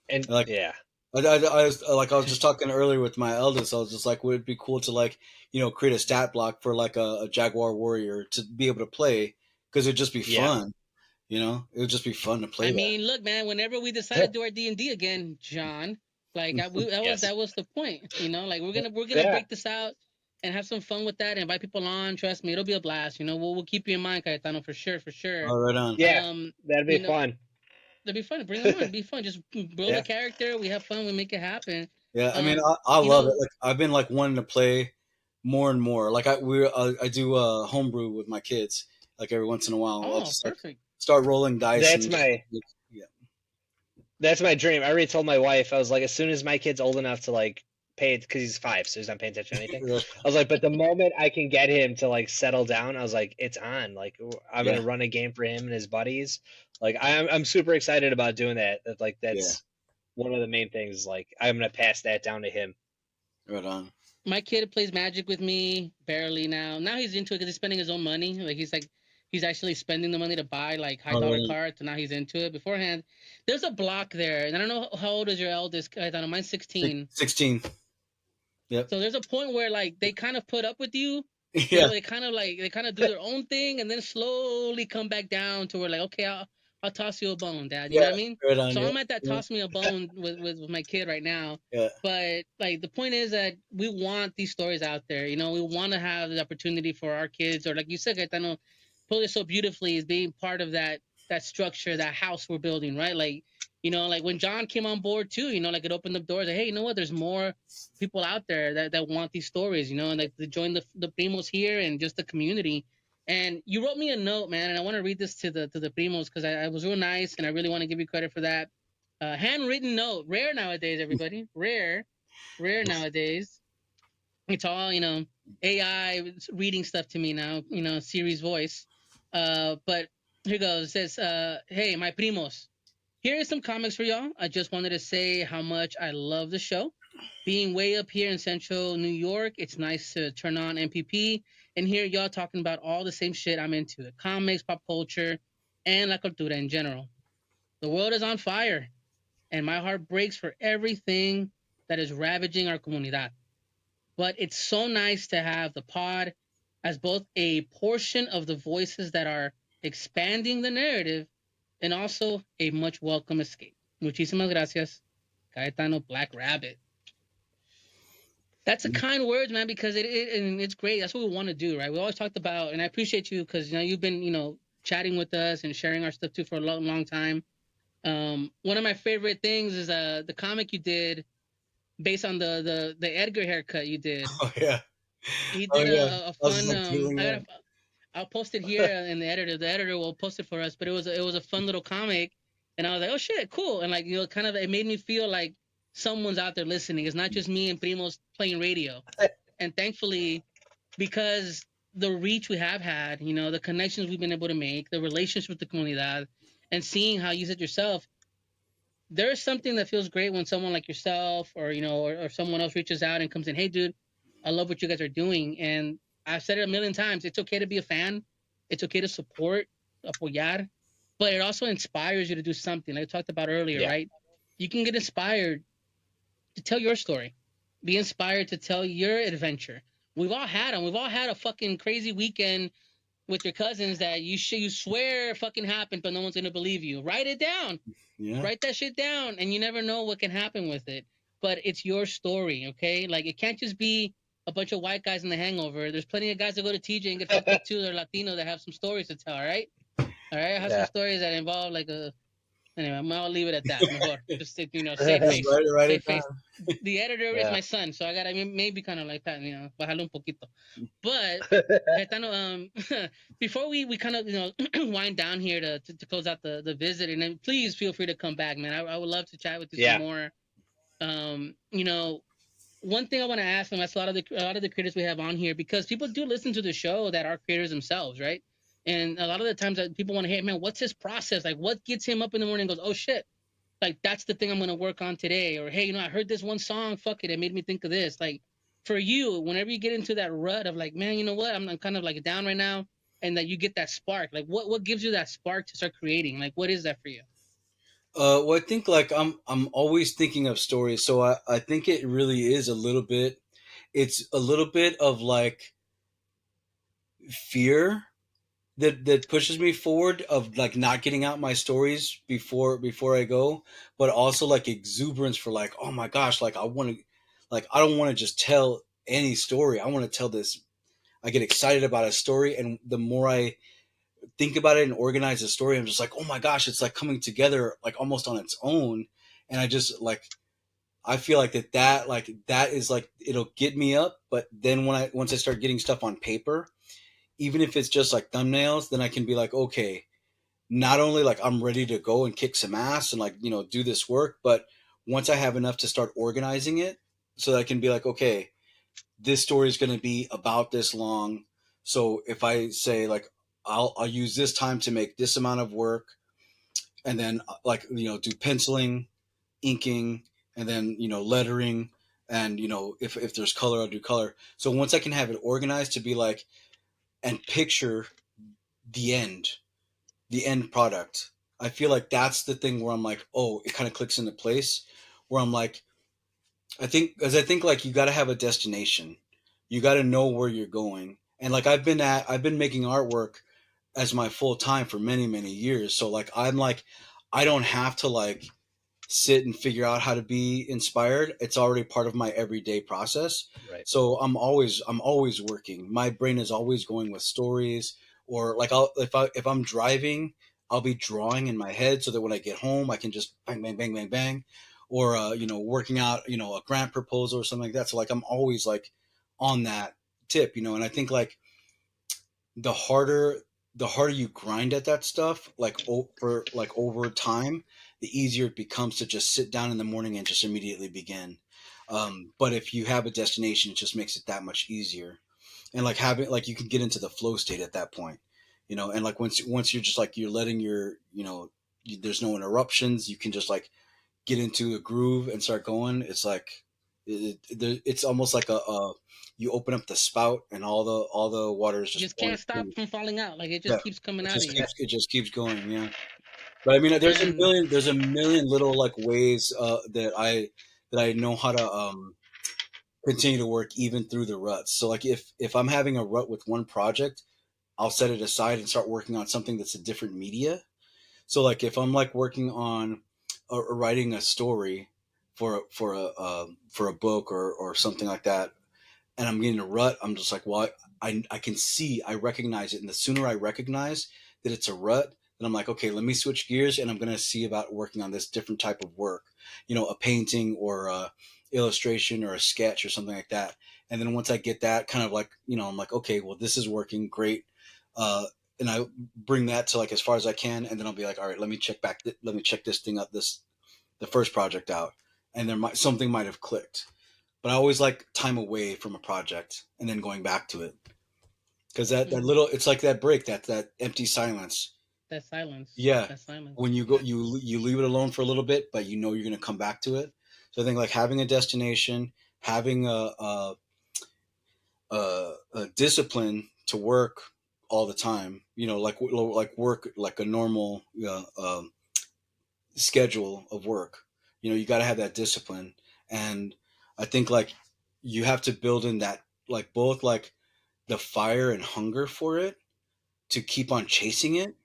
And like, I was just talking earlier with my eldest. I was just like, would it be cool to like, create a stat block for like a Jaguar warrior to be able to play, because it'd just be fun. It would just be fun to play. I mean, look, man. Whenever we decide to do our D&D again, John, like that was the point. Like we're gonna break this out. and have some fun with that and invite people on. Trust me, it'll be a blast. We'll keep you in mind, Cayetano, for sure, for sure. Oh, right on. Yeah, that'd be You know, fun. it'll be fun. Bring them on. It'll be fun. Just build Yeah. a character. We have fun. We make it happen. Yeah, I mean, Um, I you love know, it. Like I've been like wanting to play more and more. Like I do homebrew with my kids. Like every once in a while, I'll oh, just like perfect. start rolling dice That's and my yeah. that's my dream. I already told my wife. I was like, as soon as my kid's old enough to like pay it, because he's 5, so he's not paying attention to anything. I was like, but the moment I can get him to like settle down, I was like, it's on. Like I'm Yeah. gonna run a game for him and his buddies. Like I'm super excited about doing that. Like that's one of the main things. Like I'm gonna pass that down to him. Right on. My kid plays Magic with me barely now. Now he's into it because he's spending his own money. Like he's actually spending the money to buy like high dollar cards. And now he's into it. Beforehand, there's a block there, and I don't know how old is your eldest. I don't know. Mine's 16. 16. Yep. So there's a point where like they kind of put up with you. Yeah. They kind of do their own thing, and then slowly come back down to where like, okay, I'll toss you a bone, Dad. You know what I mean? Right on. So Yeah. I'm at that toss me a bone with my kid right now. Yeah. But like the point is that we want these stories out there. We want to have the opportunity for our kids, or like you said, Gaetano, put it so beautifully, is being part of that structure, that house we're building, right? Like like when John came on board too, like it opened up doors. Like, hey, you know what? There's more people out there that want these stories, and like to join the Primos here and just the community. And you wrote me a note, man, and I want to read this to the Primos because I was real nice, and I really want to give you credit for that. Handwritten note, rare nowadays, everybody, rare nowadays. It's all AI reading stuff to me now, Siri's voice. But here goes. It says, "Hey, my primos, here is some comics for y'all. I just wanted to say how much I love the show. Being way up here in central New York, it's nice to turn on MPP and hear y'all talking about all the same shit I'm into: comics, pop culture, and la cultura in general. The world is on fire, and my heart breaks for everything that is ravaging our comunidad. But it's so nice to have the pod as both a portion of the voices that are expanding the narrative and also a much welcome escape. Muchísimas gracias, Cayetano Black Rabbit." That's a kind words, man, because and it's great. That's what we want to do, right? We always talked about, and I appreciate you because you've been chatting with us and sharing our stuff too for a long time. One of my favorite things is the comic you did based on the Edgar haircut you did. Oh yeah. He did a fun. I'll post it here in the editor. The editor will post it for us. But it was a fun little comic, and I was like, oh shit, cool. And like kind of it made me feel like someone's out there listening. It's not just me and Primos playing radio. And thankfully, because the reach we have had, the connections we've been able to make, the relationship with the comunidad, and seeing how you said yourself, there's something that feels great when someone like yourself or or someone else reaches out and comes in, hey dude, I love what you guys are doing. And I've said it a million times, it's okay to be a fan, it's okay to support, apoyar, but it also inspires you to do something like I talked about earlier. Right? You can get inspired to tell your story, be inspired to tell your adventure. We've all had them. We've all had a fucking crazy weekend with your cousins that you swear fucking happened, but no one's gonna believe you. Write it down. Yeah. Write that shit down, and you never know what can happen with it. But it's your story, okay? Like it can't just be a bunch of white guys in The Hangover. There's plenty of guys that go to TJ and get fucked up too. They're Latino that have some stories to tell. All right. I have some stories that involve like a. Anyway, I'll leave it at that. Mejor. Just save face. Save face. The editor is my son, so I gotta maybe kind of like that, bajarle un poquito. But Gaetano, before we kind of wind down here to close out the visit, and then please feel free to come back, man. I would love to chat with you some more. One thing I want to ask, and that's a lot of the creators we have on here, because people do listen to the show that are creators themselves, right? And a lot of the times that people want to hear, man, what's his process? Like, what gets him up in the morning and goes, oh shit, like that's the thing I'm gonna work on today. Or hey, I heard this one song, fuck it made me think of this. Like for you, whenever you get into that rut of like, man, you know what, I'm kind of like down right now, and that you get that spark, like what gives you that spark to start creating? Like what is that for you? Well, I think like I'm always thinking of stories, so I think it really is a little bit. It's a little bit of like fear that pushes me forward of like not getting out my stories before I go, but also like exuberance for like, oh my gosh, like I want to, like I don't want to just tell any story. I want to tell this. I get excited about a story, and the more I think about it and organize the story, I'm just like, oh my gosh, it's like coming together like almost on its own. And I just like, I feel like that is like, it'll get me up. But then once I start getting stuff on paper, even if it's just like thumbnails, then I can be like, okay, not only like I'm ready to go and kick some ass and like, do this work, but once I have enough to start organizing it, so that I can be like, okay, this story is going to be about this long. So if I say like, I'll use this time to make this amount of work, and then like, do penciling, inking, and then, lettering, and, if there's color, I'll do color. So once I can have it organized to be like, and picture the end, the end product, I feel like that's the thing where I'm like, oh, it kind of clicks into place, where I'm like, I think like you got to have a destination. You got to know where you're going. And like I've been making artwork as my full time for many, many years. So like, I'm like, I don't have to like sit and figure out how to be inspired. It's already part of my everyday process. Right. So I'm always working. My brain is always going with stories, or like if I'm driving, I'll be drawing in my head so that when I get home, I can just bang, bang, bang, bang, bang, or, working out, a grant proposal or something like that. So like, I'm always like on that tip, and I think like the harder you grind at that stuff, like for like over time, the easier it becomes to just sit down in the morning and just immediately begin. But if you have a destination, it just makes it that much easier. And like having like, you can get into the flow state at that point, and like once you're just like, you're letting your, there's no interruptions, you can just like get into a groove and start going. It's like it's almost like a you open up the spout and all the water is You just just pouring can't stop through. from falling out. Like it Yeah, just keeps coming out of you. it just keeps going. Yeah, but I mean, And there's a million little like ways that I know how to continue to work even through the ruts. So like if I'm having a rut with one project, I'll set it aside and start working on something that's a different media. So like if I'm like working on or writing a story for a book or something like that, and I'm getting a rut, I'm just like, well, I can see, I recognize it, and the sooner I recognize that it's a rut, then I'm like, okay, let me switch gears, and I'm gonna see about working on this different type of work, a painting or a illustration or a sketch or something like that. And then once I get that kind of like, I'm like, okay, well, this is working great. And I bring that to like as far as I can, and then I'll be like, all right, let me check this thing out, the first project out, and something might have clicked. But I always like time away from a project and then going back to it, because that little, it's like that break, that empty silence. that silence. Yeah, That silence. when you go, you leave it alone for a little bit, but you're going to come back to it. So I think like having a destination, having a discipline to work all the time, like work like a normal schedule of work. You got to have that discipline, and I think like you have to build in that, like both like the fire and hunger for it to keep on chasing it.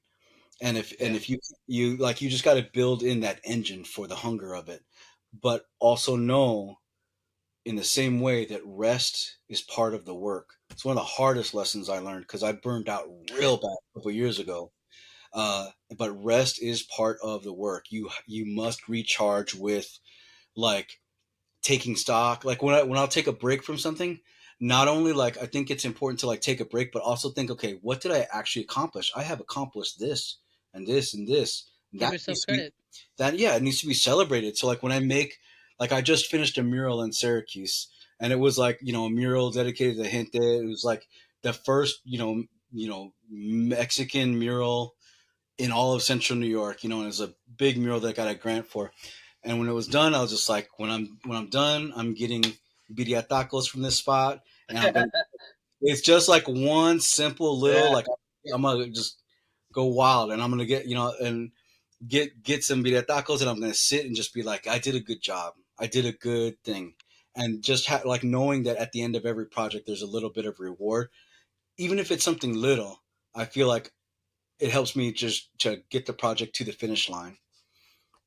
And if you like, you just got to build in that engine for the hunger of it, but also know in the same way that rest is part of the work. It's one of the hardest lessons I learned, because I burned out real bad a couple years ago. But rest is part of the work. You must recharge with like taking stock. Like when I'll take a break from something, not only like I think it's important to like take a break, but also think, okay, what did I actually accomplish? I have accomplished this and this and this. Give That yourself needs to be, credit. it needs to be celebrated. So like when I make, like I just finished a mural in Syracuse, and it was like, a mural dedicated to Gente. It was like the first, Mexican mural in all of Central New York, and it was a big mural that I got a grant for. And when it was done, I was just like, when I'm done, I'm getting birria tacos from this spot, and I'm gonna. It's just like one simple little Yeah. like, I'm gonna just go wild, and I'm gonna get and get some birria tacos, and I'm gonna sit and just be like, I did a good job, I did a good thing, and just like knowing that at the end of every project, there's a little bit of reward, even if it's something little. I feel like it helps me just to get the project to the finish line.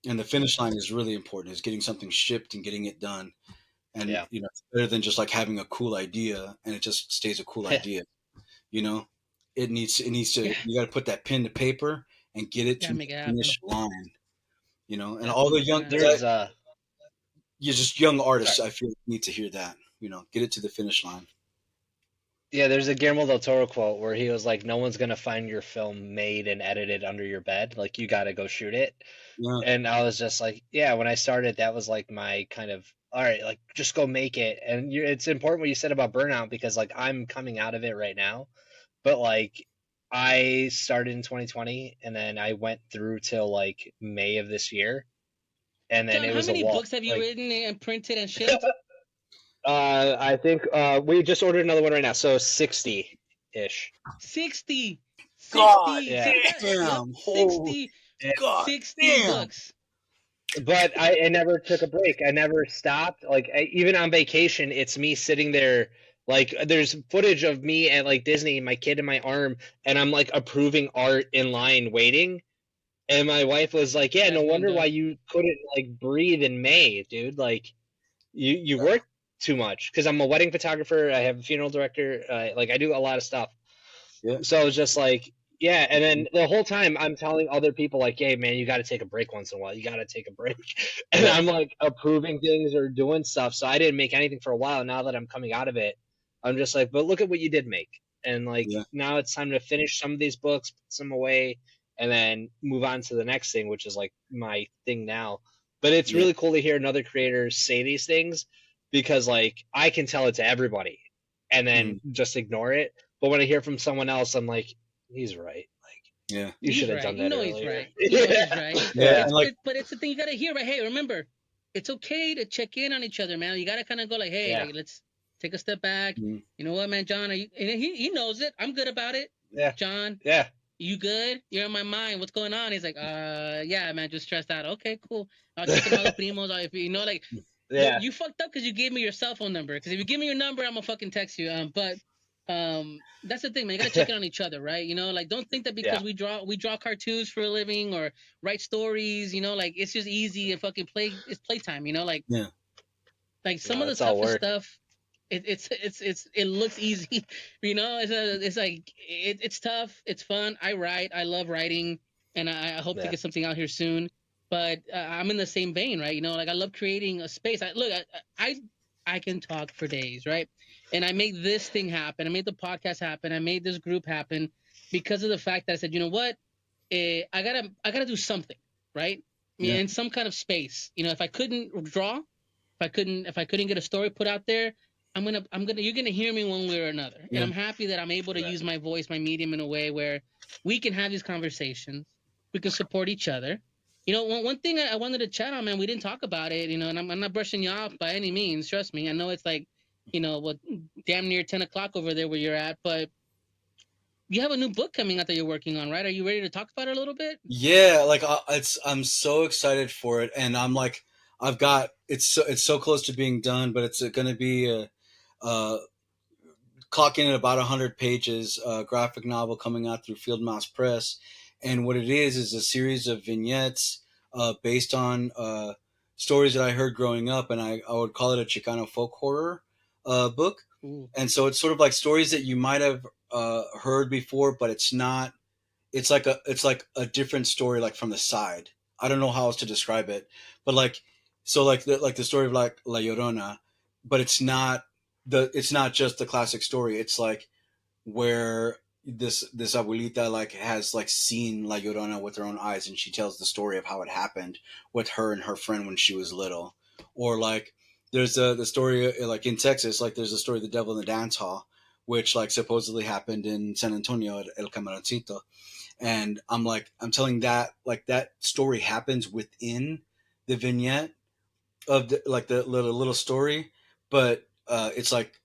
And the finish line is really important, is getting something shipped and getting it done. and Yeah. it's better than just like having a cool idea and it just stays a cool idea. It needs to. Yeah. You got to put that pen to paper and get it to Gotta the make it happen. finish line. And Yeah, all the young, There's just young artists, Sorry. I feel need to hear that. Get it to the finish line. there's a Guillermo del Toro quote where he was like, "No one's gonna find your film made and edited under your bed. Like you got to go shoot it." Yeah. And I was just like, yeah, when I started, that was like my kind of, all right, like just go make it. And it's important what you said about burnout because like I'm coming out of it right now, but like I started in 2020 and then I went through till like May of this year, and then John, it how was a many wall. books have you written and printed and shipped? I think we just ordered another one right now, so 60-ish. 60. God 60. Yeah. See that? damn. Yep, Holy 60. God 60 damn. books. But I never took a break. I never stopped. Like even on vacation, it's me sitting there. Like there's footage of me at like Disney, my kid in my arm, and I'm like approving art in line waiting. And my wife was like, "Yeah, no That's wonder fucked up. why you couldn't like breathe in May, dude. Like you work too much." Because I'm a wedding photographer. I have a funeral director. Like I do a lot of stuff. Yeah. So I was just like, yeah. And then the whole time I'm telling other people like, "Hey, man, you got to take a break once in a while. You got to take a break." And I'm like approving things or doing stuff. So I didn't make anything for a while. Now that I'm coming out of it, I'm just like, but look at what you did make. And like now it's time to finish some of these books, put some away, and then move on to the next thing, which is like my thing now. But it's really cool to hear another creator say these things because like I can tell it to everybody and then just ignore it. But when I hear from someone else, I'm like, he's right. Like, you should have done that earlier. He's right. You know he's right. Yeah. But it's the thing you got to hear, right? Hey, remember, it's okay to check in on each other, man. You got to kind of go like, hey, like, let's take a step back. You know what, man, John? Are you? And he knows it. I'm good about it. Yeah. John. Yeah. You good? You're in my mind. What's going on? He's like, yeah, man, just stressed out. Okay, cool. I'll check in all the primos. If you know, like, you fucked up because you gave me your cell phone number. Because if you give me your number, I'm gonna fucking text you. But that's the thing, man. You gotta check in on each other, right? You know, like, don't think that because we draw cartoons for a living or write stories. You know, like it's just easy and fucking it's playtime. You know, like like some of the toughest stuff. It looks easy, you know. It's like it's tough. It's fun. I write. I love writing, and I hope to get something out here soon. But I'm in the same vein, right? You know, like I love creating a space. I can talk for days, right? And I made this thing happen. I made the podcast happen. I made this group happen because of the fact that I said, you know what, I gotta do something, right? In some kind of space. You know, if I couldn't draw, if I couldn't get a story put out there, you're gonna hear me one way or another. And I'm happy that I'm able to use my voice, my medium in a way where we can have these conversations. We can support each other. You know, one thing I wanted to chat on, man, we didn't talk about it, you know, and I'm not brushing you off by any means. Trust me. I know it's like, you know, damn near 10 o'clock over there where you're at, but you have a new book coming out that you're working on, right? Are you ready to talk about it a little bit? Yeah, like I'm so excited for it, and I'm like, it's so close to being done, but it's going to be clocking at about 100 pages, graphic novel coming out through Field Mouse Press. And what it is a series of vignettes based on stories that I heard growing up, and I would call it a Chicano folk horror book. Ooh. And so it's sort of like stories that you might have heard before, but it's not. It's like a different story, like from the side. I don't know how else to describe it, but like the story of like La Llorona, but it's not just the classic story. It's like where this abuelita like has like seen La Llorona with her own eyes, and she tells the story of how it happened with her and her friend when she was little. Or like there's the story like in Texas, like there's a story of the devil in the dance hall, which like supposedly happened in San Antonio at El Camaroncito. And I'm telling that like that story happens within the vignette of the little story, but it's like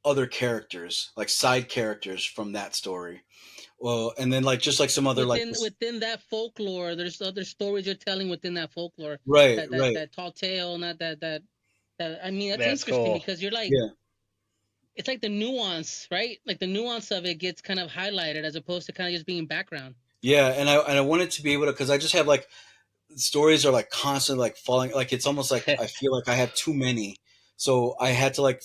other characters, like side characters from that story. Well, and then like just like some other within that folklore, there's other stories you're telling within that folklore. Right. That tall tale, not that. I mean, that's interesting cool. Because you're like, it's like the nuance, right? Like the nuance of it gets kind of highlighted as opposed to kind of just being background. Yeah, and I wanted to be able to, because I just have like stories are like constantly like falling, like it's almost like I feel like I have too many So I had to like,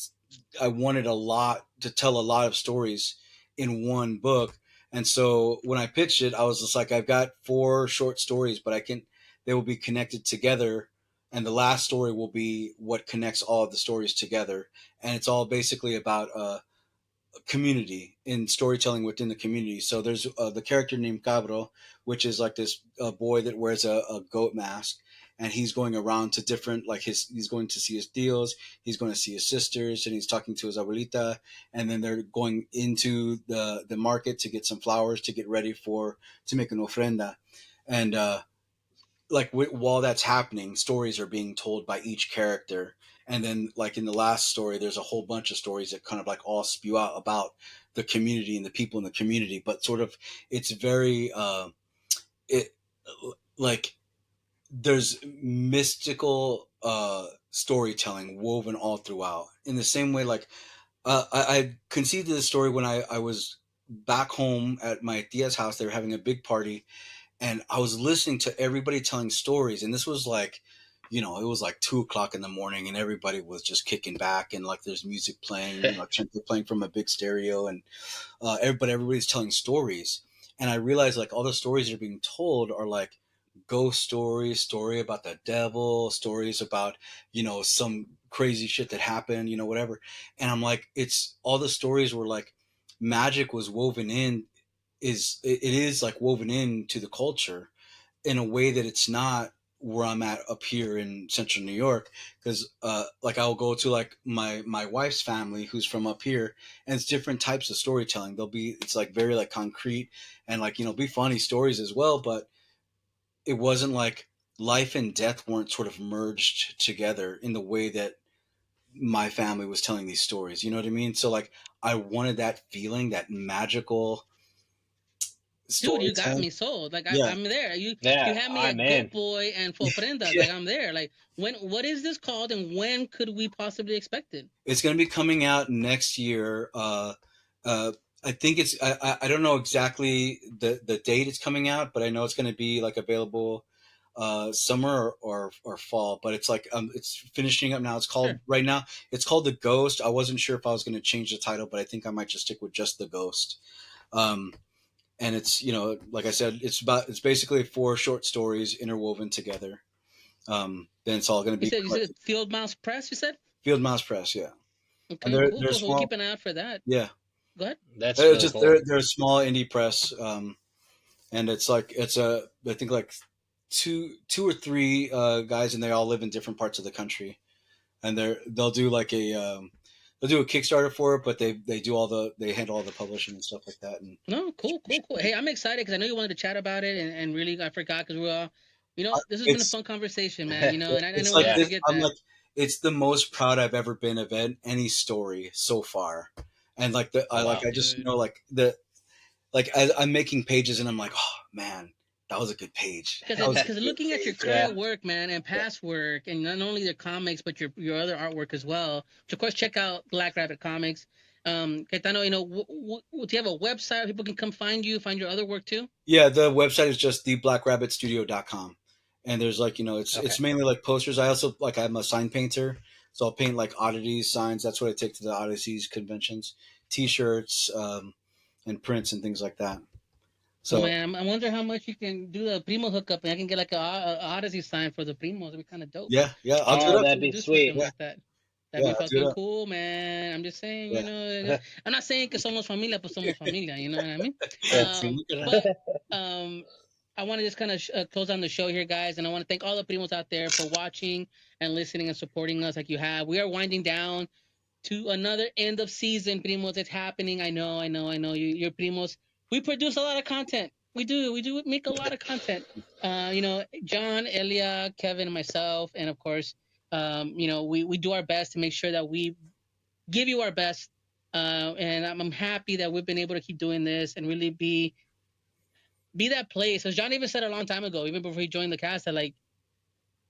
I wanted to tell a lot of stories in one book. And so when I pitched it, I was just like, I've got 4 short stories, but they will be connected together. And the last story will be what connects all of the stories together. And it's all basically about community and storytelling within the community. So there's the character named Cabro, which is like this boy that wears a goat mask, and he's going around to different he's going to see his tios, he's going to see his sisters, and he's talking to his abuelita, and then they're going into the market to get some flowers to get ready to make an ofrenda, and while that's happening, stories are being told by each character. And then like in the last story, there's a whole bunch of stories that kind of like all spew out about the community and the people in the community, but sort of it's very it like there's mystical storytelling woven all throughout in the same way. Like I conceived of this story when I was back home at my tia's house. They were having a big party, and I was listening to everybody telling stories. And this was like, it was like 2 o'clock in the morning, and everybody was just kicking back, and like there's music playing, playing from a big stereo, and everybody's telling stories. And I realized like all the stories that are being told are like ghost stories, story about the devil, stories about, some crazy shit that happened, whatever. And I'm like, it's all the stories were like magic was woven in, it is like woven into the culture in a way that it's not where I'm at up here in central New York. Because like I'll go to like my wife's family who's from up here, and it's different types of storytelling. It's like very like concrete, and like be funny stories as well, but it wasn't like life and death weren't sort of merged together in the way that my family was telling these stories. You know what I mean? So like I wanted that feeling, that magical Dude, you got storytelling. me sold. Like Yeah. I'm there. You Yeah, had me I'm at Goat in. Boy and for ofrendas. Yeah. Like I'm there. Like what is this called, and when could we possibly expect it? It's going to be coming out next year. I think I don't know exactly the date it's coming out, but I know it's going to be like available summer or fall. But it's like it's finishing up now. It's called Sure. right now. It's called The Ghost. I wasn't sure if I was going to change the title, but I think I might just stick with just The Ghost. And it's like I said, it's basically 4 short stories interwoven together. Then it's all going to be You said Field Mouse Press. You said. Field Mouse Press, yeah. And Okay, cool, they're cool. So we'll small, keep an eye out for that. yeah. Go ahead. That's really Just cool. they're a small indie press, and it's like I think like two or three guys, and they all live in different parts of the country, and they'll do like they'll do a Kickstarter for it, but they handle all the publishing and stuff like that. And No, cool. Hey, I'm excited because I know you wanted to chat about it, and really I forgot because we're all, this has been a it's fun conversation, man. And I it's know like we'll Yeah. never this, forget I'm that. like it's the most proud I've ever been of any story so far, and like Oh, wow. I just Dude. like I'm making pages, and I'm like, oh man, that was a good page. That was a Because good looking at your page. current work, man, and past work, and not only your comics but your other artwork as well. Which of course, check out Black Rabbit Comics. Cayetano, do you have a website where people can come find you, find your other work too? Yeah, the website is just theblackrabbitstudio.com. And there's like, Okay. it's mainly like posters. I also I'm a sign painter. So I'll paint like oddities, signs. That's what I take to the oddities conventions, t-shirts, and prints and things like that. Oh So man, I wonder how much you can do the Primo hookup, and I can get like a Odyssey sign for the Primos. It'd be kind of dope. yeah, I'll do it Oh, up. that'd We'll be do something sweet. Yeah, like that. That'd yeah, be I'll do it fucking up. cool, man. I'm just saying, Yeah. I'm not saying que somos familia, pues somos familia. You know what I mean? That's But I want to just kind of close down the show here, guys, and I want to thank all the primos out there for watching and listening and supporting us like you have. We are winding down to another end of season, primos. It's happening. I know. You're primos. We produce a lot of content. We do make a lot of content. John, Elia, Kevin, and myself, and of course, we do our best to make sure that we give you our best. And I'm happy that we've been able to keep doing this and really be that place. As John even said a long time ago, even before he joined the cast, that like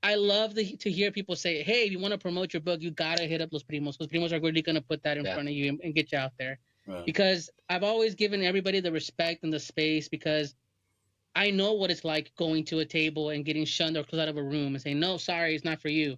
I love to hear people say, "Hey, if you want to promote your book, you gotta hit up Los Primos. Los Primos are really gonna put that in front of you and get you out there." Right. Because I've always given everybody the respect and the space because I know what it's like going to a table and getting shunned or closed out of a room and saying, "No, sorry, it's not for you."